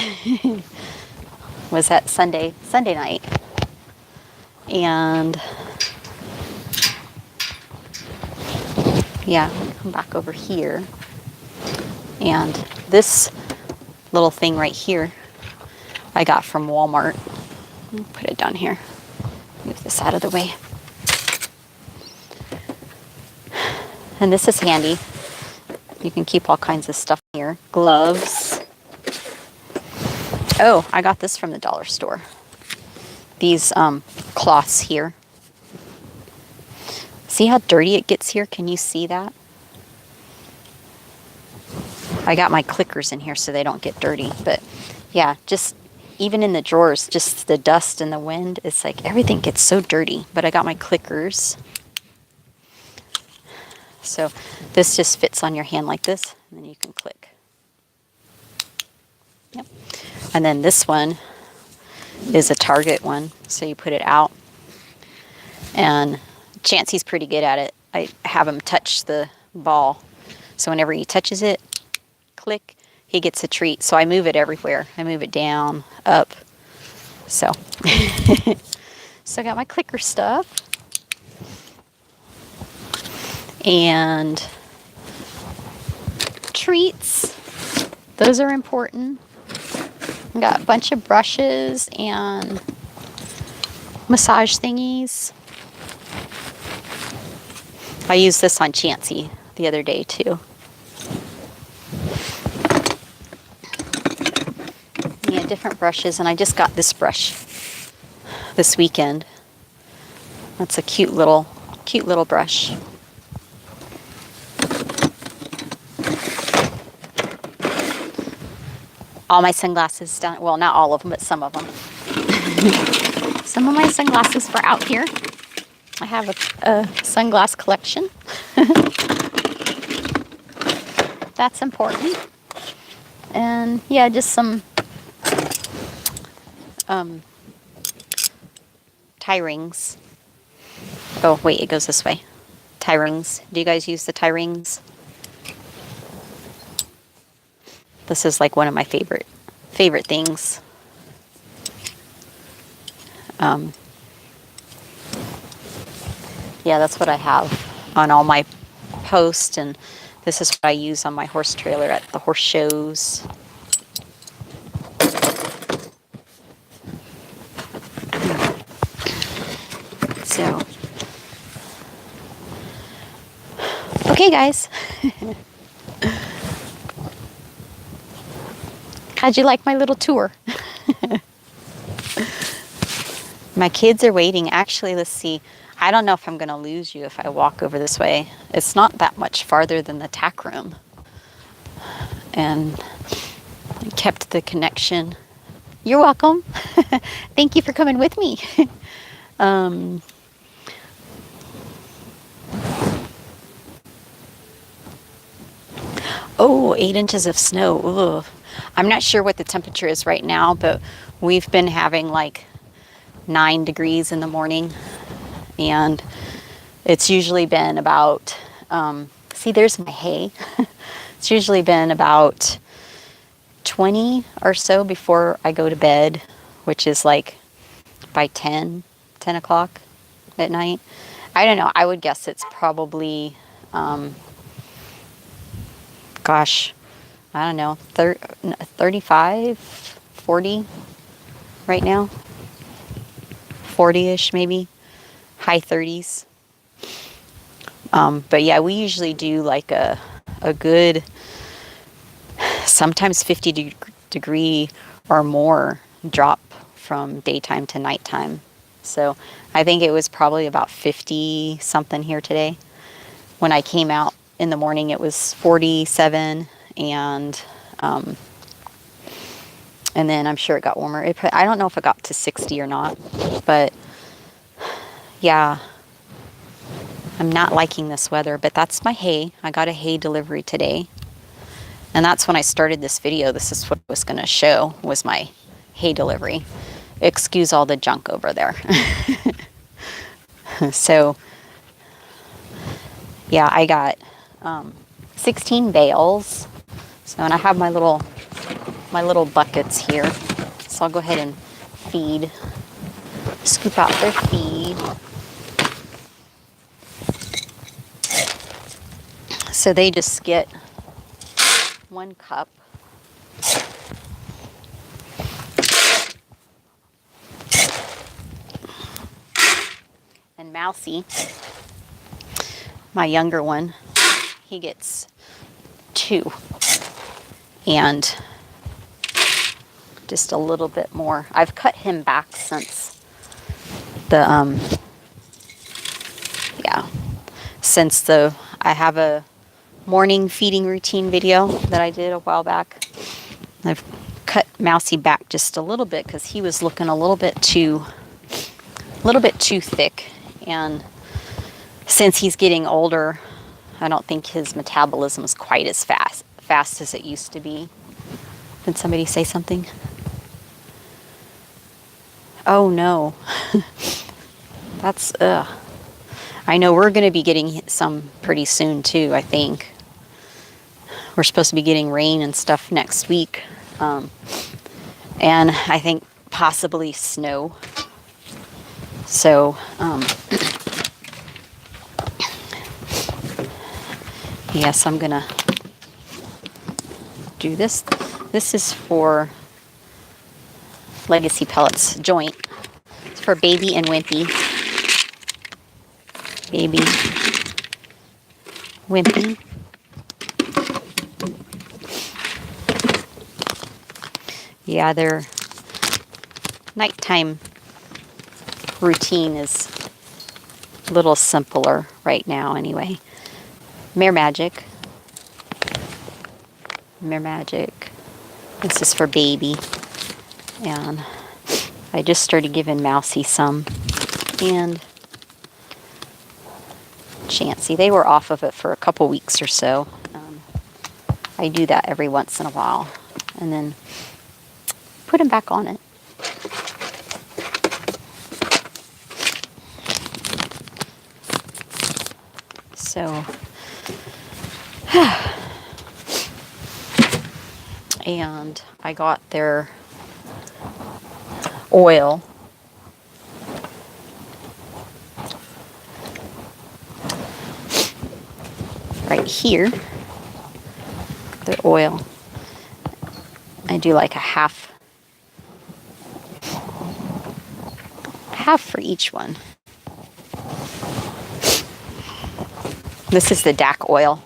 Speaker 1: Was that Sunday night. And yeah, come back over here. And this little thing right here I got from Walmart. I'll put it down here. Move this out of the way. And this is handy. You can keep all kinds of stuff here. Gloves. Oh, I got this from the dollar store. These cloths here. See how dirty it gets here? Can you see that? I got my clickers in here so they don't get dirty. But yeah, just even in the drawers, just the dust and the wind, it's like everything gets so dirty. But I got my clickers. So this just fits on your hand like this, and then you can click. Yep. And then this one is a Target one, so you put it out. And Chansey's pretty good at it. I have him touch the ball. So whenever he touches it, click, he gets a treat. So I move it everywhere. I move it down, up. So, so I got my clicker stuff. And treats. Those are important. I got a bunch of brushes and massage thingies. I used this on Chansey the other day too. Yeah, different brushes, and I just got this brush this weekend. That's a cute little brush. All my sunglasses down, well, not all of them, but some of them. Some of my sunglasses for out here. I have a sunglass collection. That's important. And yeah, just some tie rings. Oh, wait, it goes this way. Tie rings. Do you guys use the tie rings? This is like one of my favorite things. Yeah, that's what I have on all my posts, and this is what I use on my horse trailer at the horse shows. So, okay, guys. How'd you like my little tour? My kids are waiting. Actually, let's see. I don't know if I'm going to lose you if I walk over this way. It's not that much farther than the tack room. And I kept the connection. You're welcome. Thank you for coming with me. Oh, 8 inches of snow. Ugh. I'm not sure what the temperature is right now, but we've been having like 9 degrees in the morning. And it's usually been about, see, there's my hay. It's usually been about 20 or so before I go to bed, which is like by 10 o'clock at night. I don't know. I would guess it's probably, gosh, I don't know, 35, 40 right now. 40-ish maybe, high 30s. But yeah, we usually do like a good, sometimes 50 degree or more drop from daytime to nighttime. So I think it was probably about 50 something here today. When I came out in the morning, it was 47, and then I'm sure it got warmer. I don't know if it got to 60 or not, but yeah, I'm not liking this weather, but that's my hay. I got a hay delivery today. And that's when I started this video. This is what I was going to show, was my hay delivery. Excuse all the junk over there. So, yeah, I got 16 bales. So, and I have my little buckets here. So I'll go ahead and scoop out their feed. So they just get 1 cup. And Mousy, my younger one, he gets 2. And just a little bit more. I've cut him back since I have a morning feeding routine video that I did a while back. I've cut Mousy back just a little bit because he was looking a little bit too thick, and since he's getting older, I don't think his metabolism is quite as fast as it used to be. Did somebody say something? Oh no. That's I know we're going to be getting some pretty soon too, I think. We're supposed to be getting rain and stuff next week. And I think possibly snow. So, yes, I'm going to do this. This is for Legacy Pellets joint. It's for Baby and Wimpy. Baby, Wimpy. Yeah, their nighttime routine is a little simpler right now anyway. Mare Magic. This is for Baby. And I just started giving Mousy some. And Chancy. They were off of it for a couple weeks or so. I do that every once in a while. and then put him back on it. So, and I got their oil. Right here, their oil. I do like a half for each one. This is the DAC oil.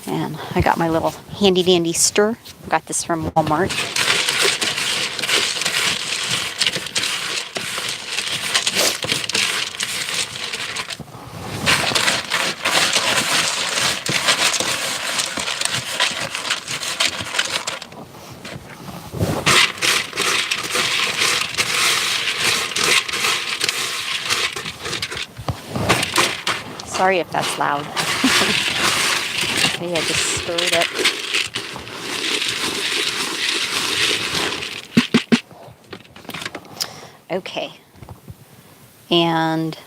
Speaker 1: And I got my little handy dandy stir. Got this from Walmart. Sorry if that's loud. Maybe I just stirred it. Okay. And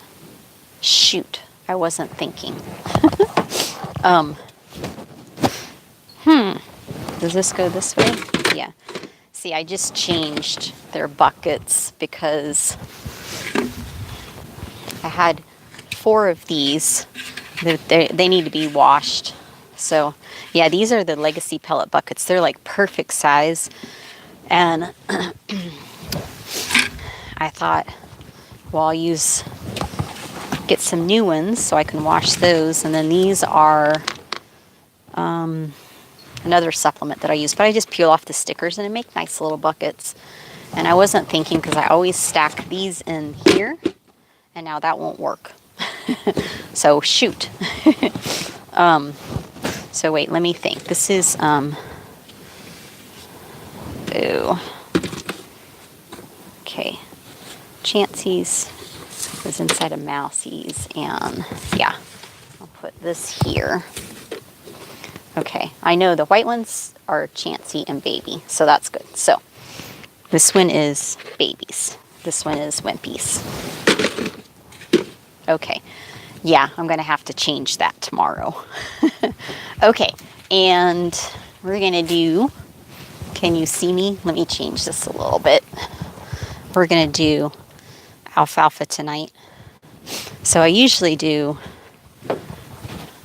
Speaker 1: shoot, I wasn't thinking. Does this go this way? Yeah. See, I just changed their buckets because I had 4 of these. They need to be washed. So, yeah, these are the Legacy pellet buckets. They're like perfect size. And I thought, well, I'll get some new ones so I can wash those. And then these are another supplement that I use. But I just peel off the stickers and it makes nice little buckets. And I wasn't thinking because I always stack these in here. And now that won't work. So shoot. So wait, let me think. This is okay. Chansey's is inside of Mousie's, and yeah, I'll put this here. Okay, I know the white ones are Chansey and Baby, so that's good. So this one is Baby's. This one is Wimpy's. Okay. Yeah, I'm going to have to change that tomorrow. Okay, and we're going to do, can you see me? Let me change this a little bit. We're going to do alfalfa tonight. So I usually do,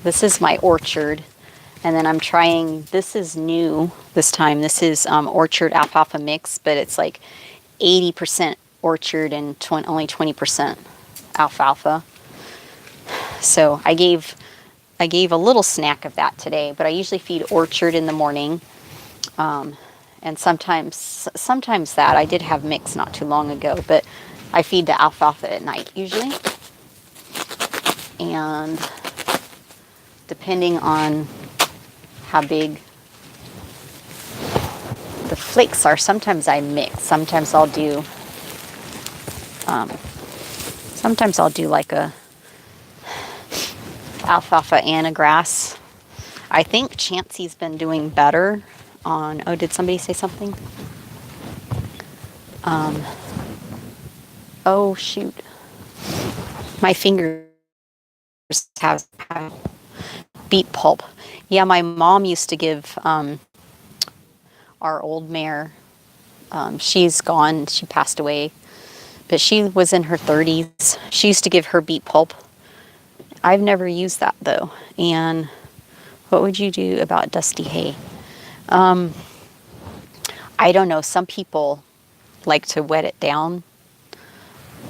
Speaker 1: this is my orchard, and then I'm trying, this is new this time. This is orchard alfalfa mix, but it's like 80% orchard and only 20% alfalfa. So I gave a little snack of that today, but I usually feed orchard in the morning, and sometimes that. I did have mix not too long ago, but I feed the alfalfa at night usually. And depending on how big the flakes are, sometimes I mix. Sometimes I'll do like a alfalfa and a grass. I think Chansey's been doing better on, oh, did somebody say something? Oh shoot. My fingers have beet pulp. Yeah, my mom used to give our old mare, she's gone, she passed away, but she was in her 30s. She used to give her beet pulp. I've never used that though. And what would you do about dusty hay? I don't know. Some people like to wet it down.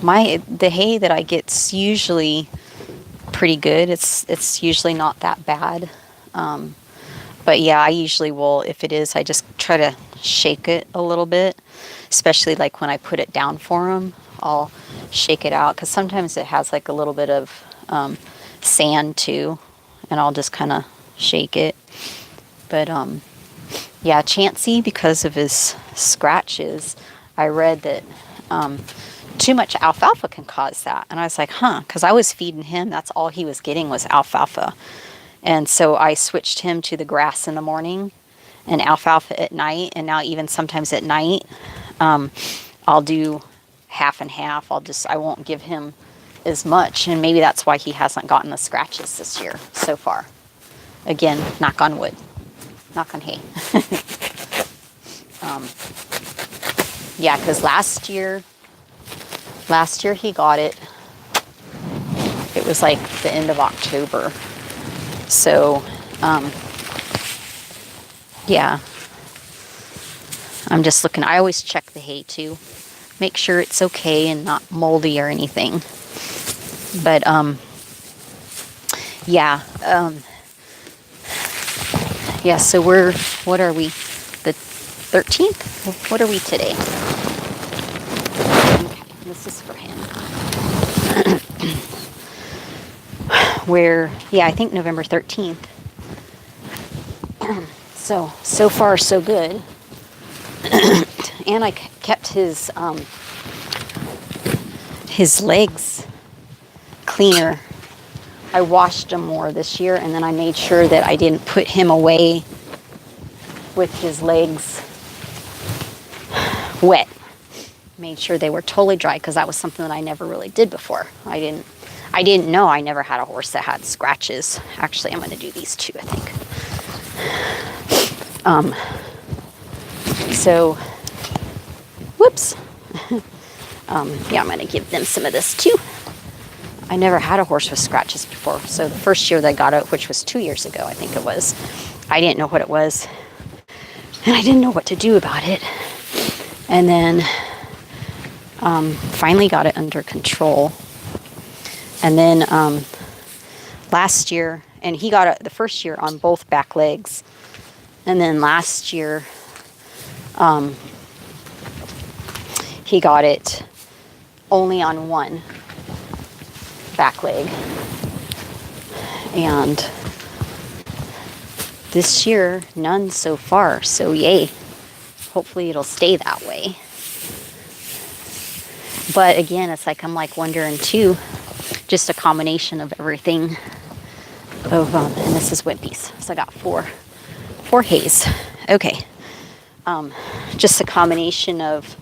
Speaker 1: The hay that I get's usually pretty good. It's usually not that bad. But yeah, I usually will, if it is, I just try to shake it a little bit, especially like when I put it down for them. I'll shake it out because sometimes it has like a little bit of sand too, and I'll just kind of shake it. But yeah, Chansey, because of his scratches, I read that too much alfalfa can cause that. And I was like, huh, because I was feeding him, that's all he was getting was alfalfa. And so I switched him to the grass in the morning and alfalfa at night. And now even sometimes at night, I'll do half and half. I won't give him as much. And maybe that's why he hasn't gotten the scratches this year so far. Again, knock on wood, knock on hay. Yeah, because last year he got it. It was like the end of October. So, yeah. I'm just looking. I always check the hay too. Make sure it's okay and not moldy or anything. But, yeah. Yeah, so what are we? The 13th? What are we today? Okay, this is for him. I think November 13th. So far, so good. And I kept his legs cleaner. I washed him more this year, and then I made sure that I didn't put him away with his legs wet. Made sure they were totally dry, because that was something that I never really did before. I didn't know. I never had a horse that had scratches. Actually, I'm going to do these two, I think. So, whoops. Yeah, I'm going to give them some of this too. I never had a horse with scratches before. So the first year that I got it, which was 2 years ago, I think it was, I didn't know what it was. And I didn't know what to do about it. And then finally got it under control. And then last year, and he got it the first year on both back legs. And then last year, he got it only on one back leg. And this year, none so far. So yay. Hopefully it'll stay that way. But again, it's like I'm like wondering too, just a combination of everything. And this is Wimpy's. So I got four hays. Okay. Just a combination of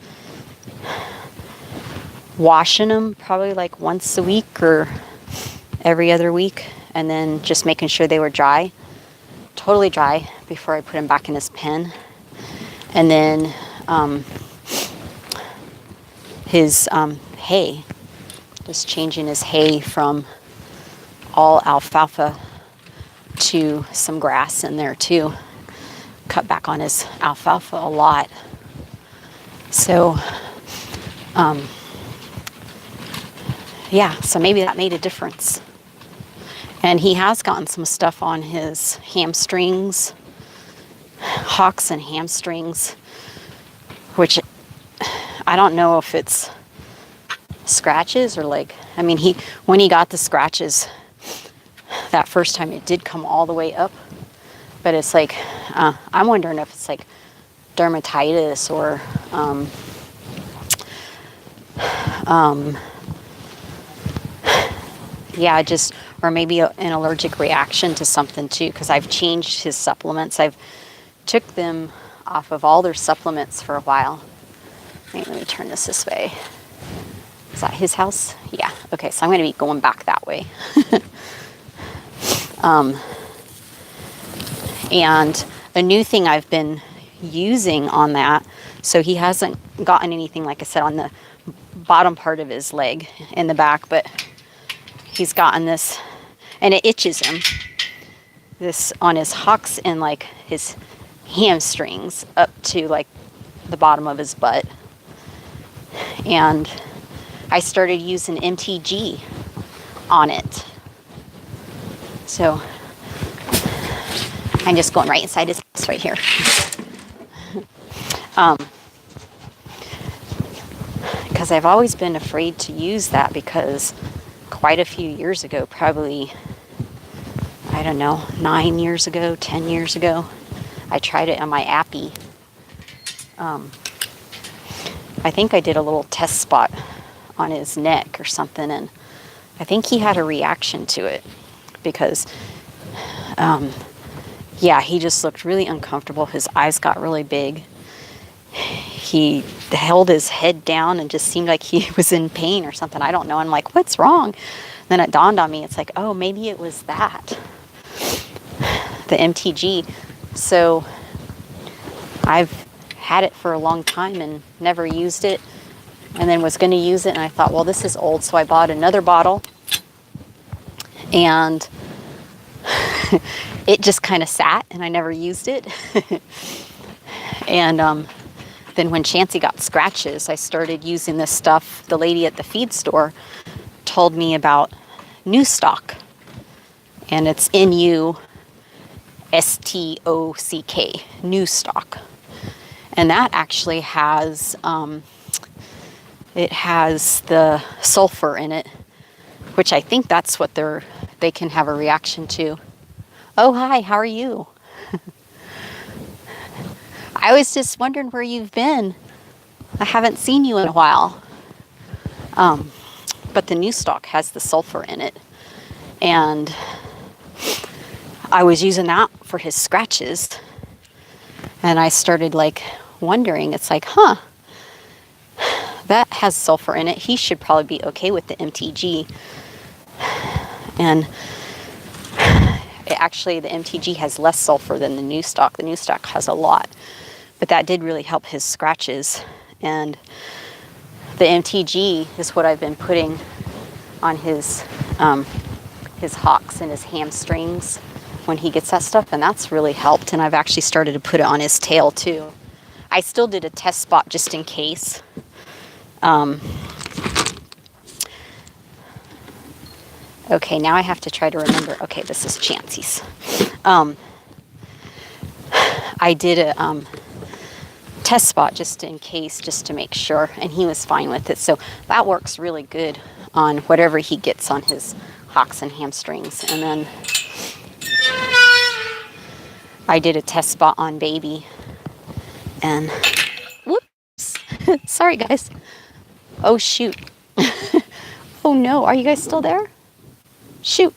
Speaker 1: washing them probably like once a week or every other week, and then just making sure they were dry, totally dry, before I put him back in his pen. And then his hay, just changing his hay from all alfalfa to some grass in there too. Cut back on his alfalfa a lot. So, yeah, so maybe that made a difference. And he has gotten some stuff on his hamstrings, hocks and hamstrings, which I don't know if it's scratches or like, I mean, when he got the scratches that first time, it did come all the way up, but it's like, I'm wondering if it's like dermatitis or, yeah, just, or maybe an allergic reaction to something too, because I've changed his supplements. I've took them off of all their supplements for a while. Wait, let me turn this way. Is that his house? Yeah. Okay, so I'm going to be going back that way. And a new thing I've been using on that, so he hasn't gotten anything, like I said, on the bottom part of his leg in the back, but he's gotten this, and it itches him, this on his hocks and like his hamstrings up to like the bottom of his butt. And I started using MTG on it. So I'm just going right inside his house right here. Because I've always been afraid to use that, because quite a few years ago, probably, I don't know, 9 years ago, 10 years ago, I tried it on my Appy. I think I did a little test spot on his neck or something, and I think he had a reaction to it, because Yeah, he just looked really uncomfortable. His eyes got really big. He held his head down and just seemed like he was in pain or something. I don't know. I'm like, what's wrong? Then it dawned on me, it's like, oh, maybe it was that, the MTG. So I've had it for a long time and never used it, and then was going to use it, and I thought, well, this is old, so I bought another bottle, and it just kind of sat, and I never used it. And then when Chansey got scratches, I started using this stuff. The lady at the feed store told me about New Stock, and it's N-U-S-T-O-C-K, New Stock. And that actually has, it has the sulfur in it, which I think that's what they can have a reaction to. Oh, hi, how are you? I was just wondering where you've been. I haven't seen you in a while. But the New Stock has the sulfur in it. And I was using that for his scratches. And I started like wondering, it's like, huh, that has sulfur in it. He should probably be okay with the MTG. And actually the MTG has less sulfur than the New Stock. The New Stock has a lot. But that did really help his scratches. And the MTG is what I've been putting on his hocks and his hamstrings when he gets that stuff, and that's really helped. And I've actually started to put it on his tail too. I still did a test spot just in case. Okay, now I have to try to remember. Okay, this is Chansey's. I did a test spot just in case, just to make sure, and he was fine with it. So that works really good on whatever he gets on his hocks and hamstrings. And then I did a test spot on Baby, and whoops, sorry guys. Oh shoot. Oh no, are you guys still there? Shoot.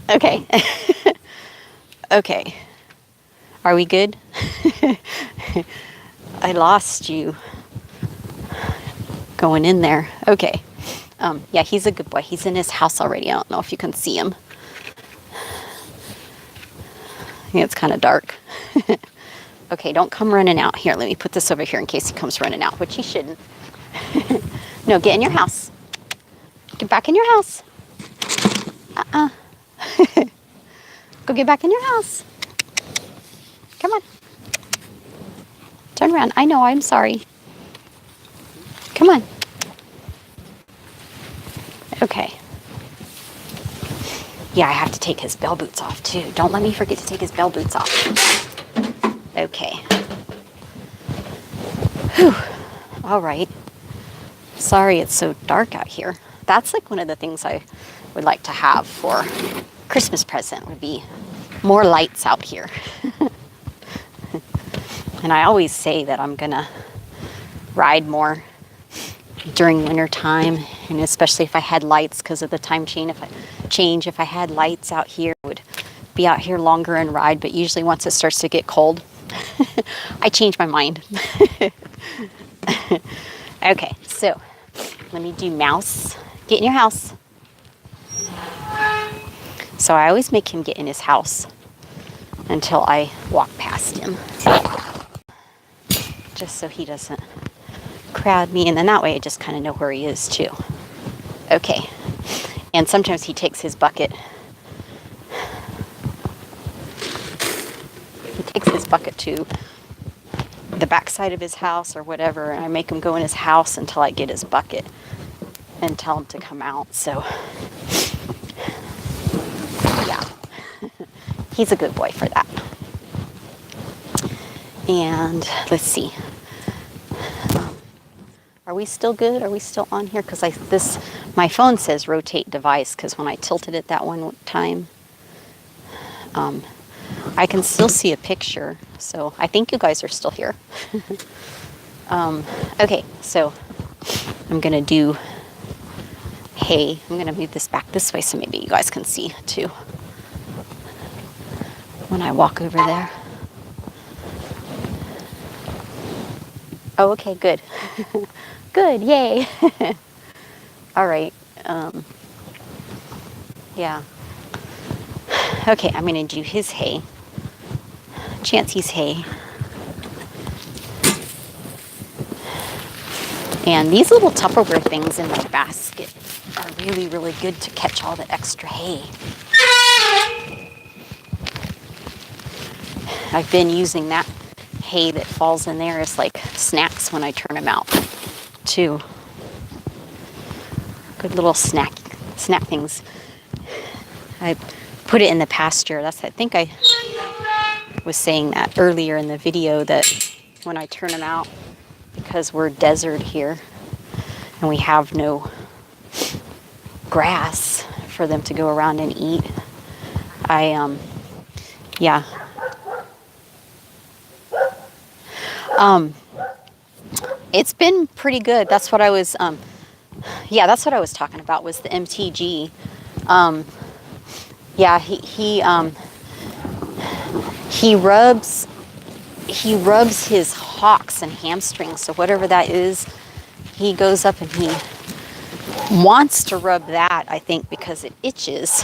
Speaker 1: Okay. Okay. Are we good? I lost you going in there. Okay. Yeah, he's a good boy. He's in his house already. I don't know if you can see him. Yeah, it's kind of dark. Okay, don't come running out. Here, let me put this over here in case he comes running out, which he shouldn't. No, get in your house. Get back in your house. Go get back in your house. Come on. Turn around. I know, I'm sorry. Come on. Okay. Yeah, I have to take his bell boots off too. Don't let me forget to take his bell boots off. Okay. Whew. All right. Sorry it's so dark out here. That's like one of the things I would like to have for Christmas present, would be more lights out here. And I always say that I'm gonna ride more during winter time, and especially if I had lights, because of the time change. If I had lights out here, I would be out here longer and ride. But usually once it starts to get cold, I change my mind. Okay, so let me do Mouse. Get in your house. So I always make him get in his house until I walk past him, just so he doesn't crowd me, and then that way I just kind of know where he is too. Okay, and sometimes he takes his bucket. He takes his bucket to the back side of his house or whatever, and I make him go in his house until I get his bucket and tell him to come out. So yeah, he's a good boy for that. And let's see. Are we still good? Are we still on here? Because my phone says rotate device, because when I tilted it that one time, I can still see a picture. So I think you guys are still here. Okay, so I'm going to do hay. I'm going to move this back this way so maybe you guys can see too when I walk over there. Oh, okay, good. Good, yay. All right. Yeah. Okay, I'm going to do his hay. Chansey's hay. And these little Tupperware things in my basket are really, really good to catch all the extra hay. I've been using that hay that falls in there as like snacks when I turn them out too. Good little snack things. I put it in the pasture. I think I was saying that earlier in the video, that when I turn them out, because we're desert here and we have no grass for them to go around and eat, yeah. It's been pretty good. That's what I was, that's what I was talking about, was the MTG. Yeah, he rubs his hocks and hamstrings. So whatever that is, he goes up and he wants to rub that, I think, because it itches.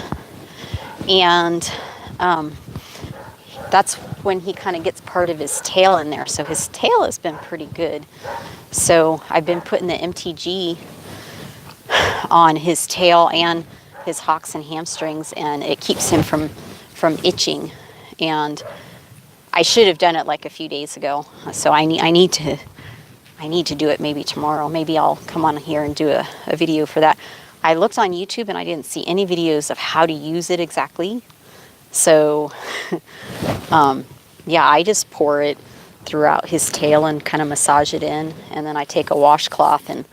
Speaker 1: And that's when he kind of gets part of his tail in there. So his tail has been pretty good. So I've been putting the MTG on his tail and his hocks and hamstrings, and it keeps him from itching. And I should have done it like a few days ago. So I need to do it maybe tomorrow. Maybe I'll come on here and do a video for that. I looked on YouTube and I didn't see any videos of how to use it exactly. So, yeah, I just pour it throughout his tail and kind of massage it in. And then I take a washcloth and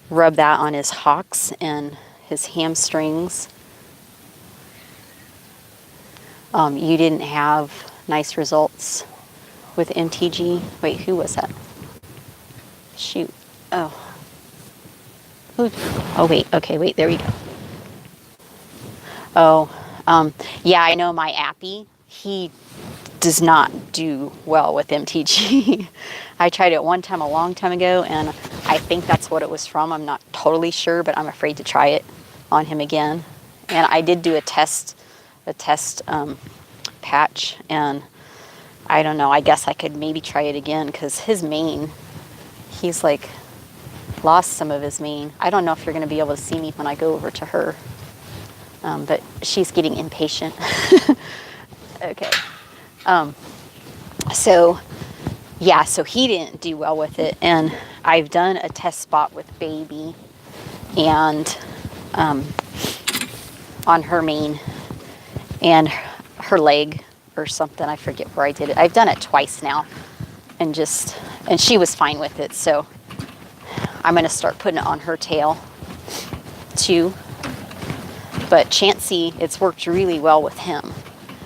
Speaker 1: rub that on his hocks and his hamstrings. You didn't have nice results with MTG. Wait, who was that? Shoot. Oh. Oh, wait. Okay, wait. There we go. Oh, yeah, I know my Appy. He does not do well with MTG. I tried it one time a long time ago, and I think that's what it was from. I'm not totally sure, but I'm afraid to try it on him again. And I did do a test patch, and I don't know. I guess I could maybe try it again, because his mane, he's like lost some of his mane. I don't know if you're going to be able to see me when I go over to her, but she's getting impatient. Okay. So yeah, so he didn't do well with it, and I've done a test spot with Baby and on her mane and her leg or something. I forget where I did it. I've done it twice now, and she was fine with it. So I'm going to start putting it on her tail too. But Chansey, it's worked really well with him.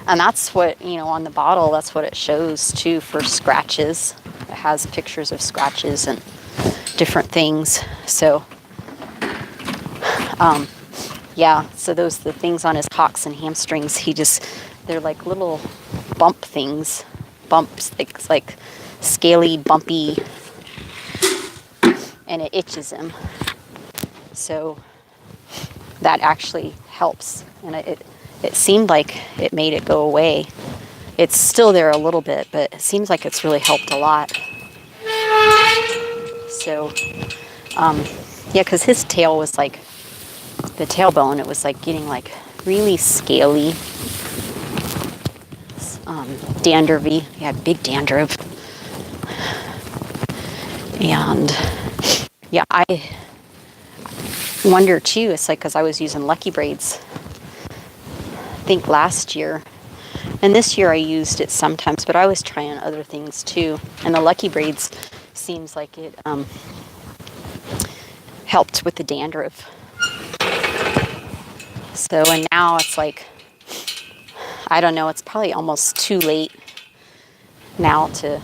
Speaker 1: And that's what, on the bottle, that's what it shows too for scratches. It has pictures of scratches and different things. So, yeah, so the things on his hocks and hamstrings, they're like little bumps, like scaly, bumpy, and it itches him. So that actually helps, and it seemed like it made it go away. It's still there a little bit, but it seems like it's really helped a lot. So, yeah, because his tail was like, the tailbone, it was like getting like really scaly, dandruffy. He had big dandruff. And yeah, I wonder too, it's like, because I was using Lucky Braids, I think last year, and this year I used it sometimes, but I was trying other things too, and the Lucky Braids seems like it helped with the dandruff. So, and now it's like, I don't know, it's probably almost too late now to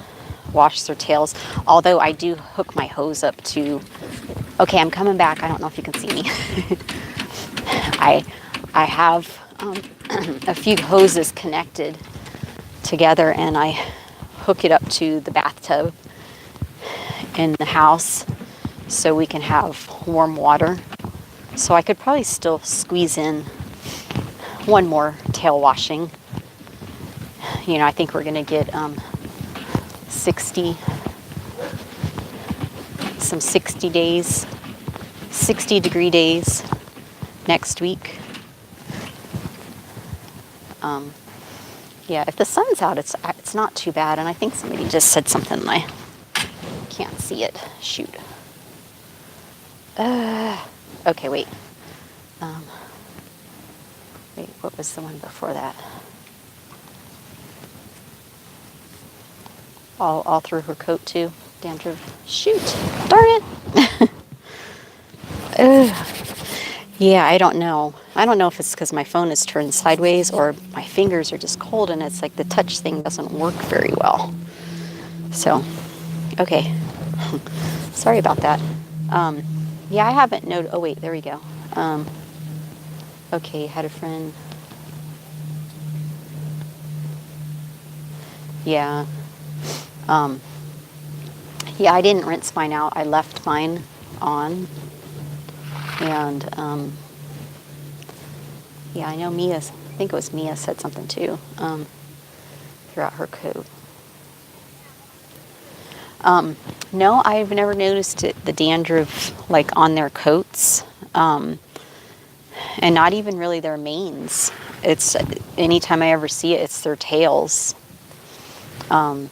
Speaker 1: wash their tails, although I do hook my hose up to, okay, I'm coming back, I don't know if you can see me. I have a few hoses connected together, and I hook it up to the bathtub in the house so we can have warm water. So I could probably still squeeze in one more tail washing. You know, I think we're gonna get 60 days, 60-degree days next week. Yeah, if the sun's out, it's not too bad. And I think somebody just said something and I can't see it. Shoot. Okay, wait. Wait, what was the one before that? All through her coat too. Dandruff. Shoot. Darn it. Yeah, I don't know. I don't know if it's because my phone is turned sideways or my fingers are just cold and it's like the touch thing doesn't work very well. So, okay. Sorry about that. Yeah, I haven't noted. Oh, wait, there we go. Okay, had a friend. Yeah. Yeah, I didn't rinse mine out. I left mine on. And, yeah, I know I think it was Mia said something too, throughout her coat. No, I've never noticed the dandruff like on their coats, and not even really their manes. It's anytime I ever see it, it's their tails. I'm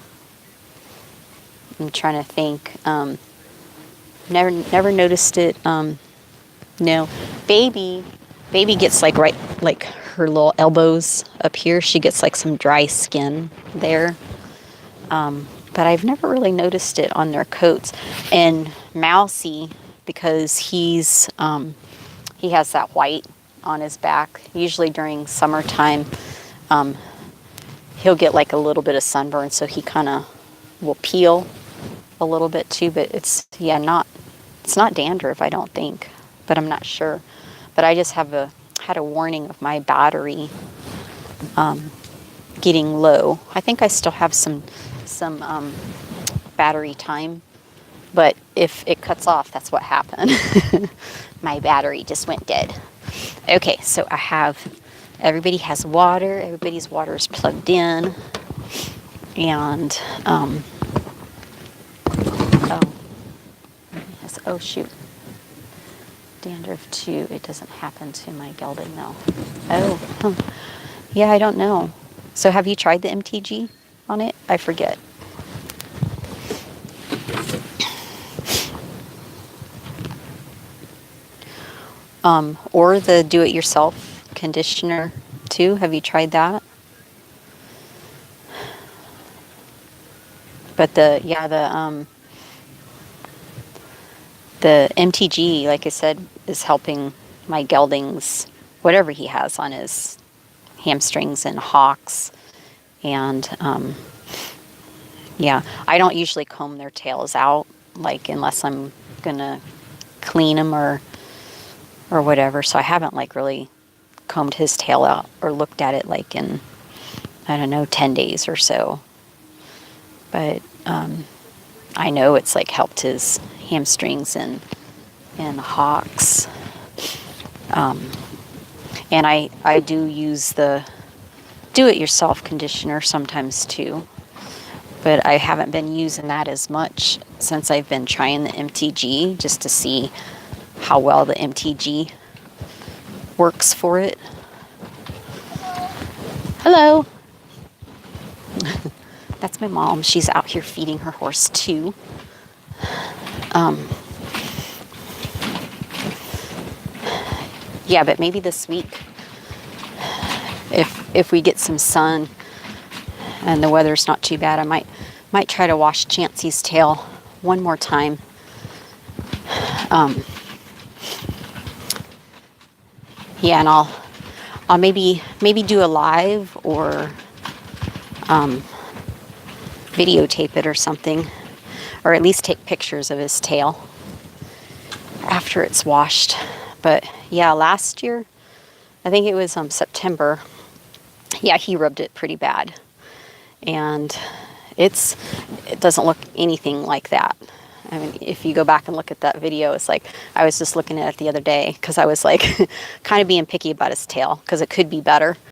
Speaker 1: trying to think. Never noticed it. No, baby gets like right, like her little elbows up here. She gets like some dry skin there. But I've never really noticed it on their coats. And Mousy, because he has that white on his back, usually during summertime, he'll get like a little bit of sunburn, so he kind of will peel a little bit too, but it's not dandruff, I don't think, but I'm not sure. But I just had a warning of my battery getting low. I think I still have some battery time, but if it cuts off, that's what happened. My battery just went dead. Okay, so everybody has water. Everybody's water is plugged in, and oh shoot, dandruff too. It doesn't happen to my gelding though. Oh, yeah, I don't know. So have you tried the MTG on it? I forget. Or the do-it-yourself conditioner too. Have you tried that? But the MTG, like I said, is helping my geldings, whatever he has on his hamstrings and hocks. And yeah, I don't usually comb their tails out, like unless I'm gonna clean them or whatever. So I haven't like really combed his tail out or looked at it like in, I don't know, 10 days or so. But I know it's like helped his hamstrings and hocks. And I do use the do-it-yourself conditioner sometimes too. But I haven't been using that as much since I've been trying the MTG, just to see how well the MTG works for it. Hello. That's my mom. She's out here feeding her horse too. Yeah, but maybe this week, if we get some sun and the weather's not too bad, I might try to wash Chancey's tail one more time. Yeah, and I'll maybe do a live or videotape it or something, or at least take pictures of his tail after it's washed. But yeah, last year I think it was September. Yeah, he rubbed it pretty bad. And it doesn't look anything like that. I mean, if you go back and look at that video, it's like, I was just looking at it the other day because I was like kind of being picky about his tail because it could be better.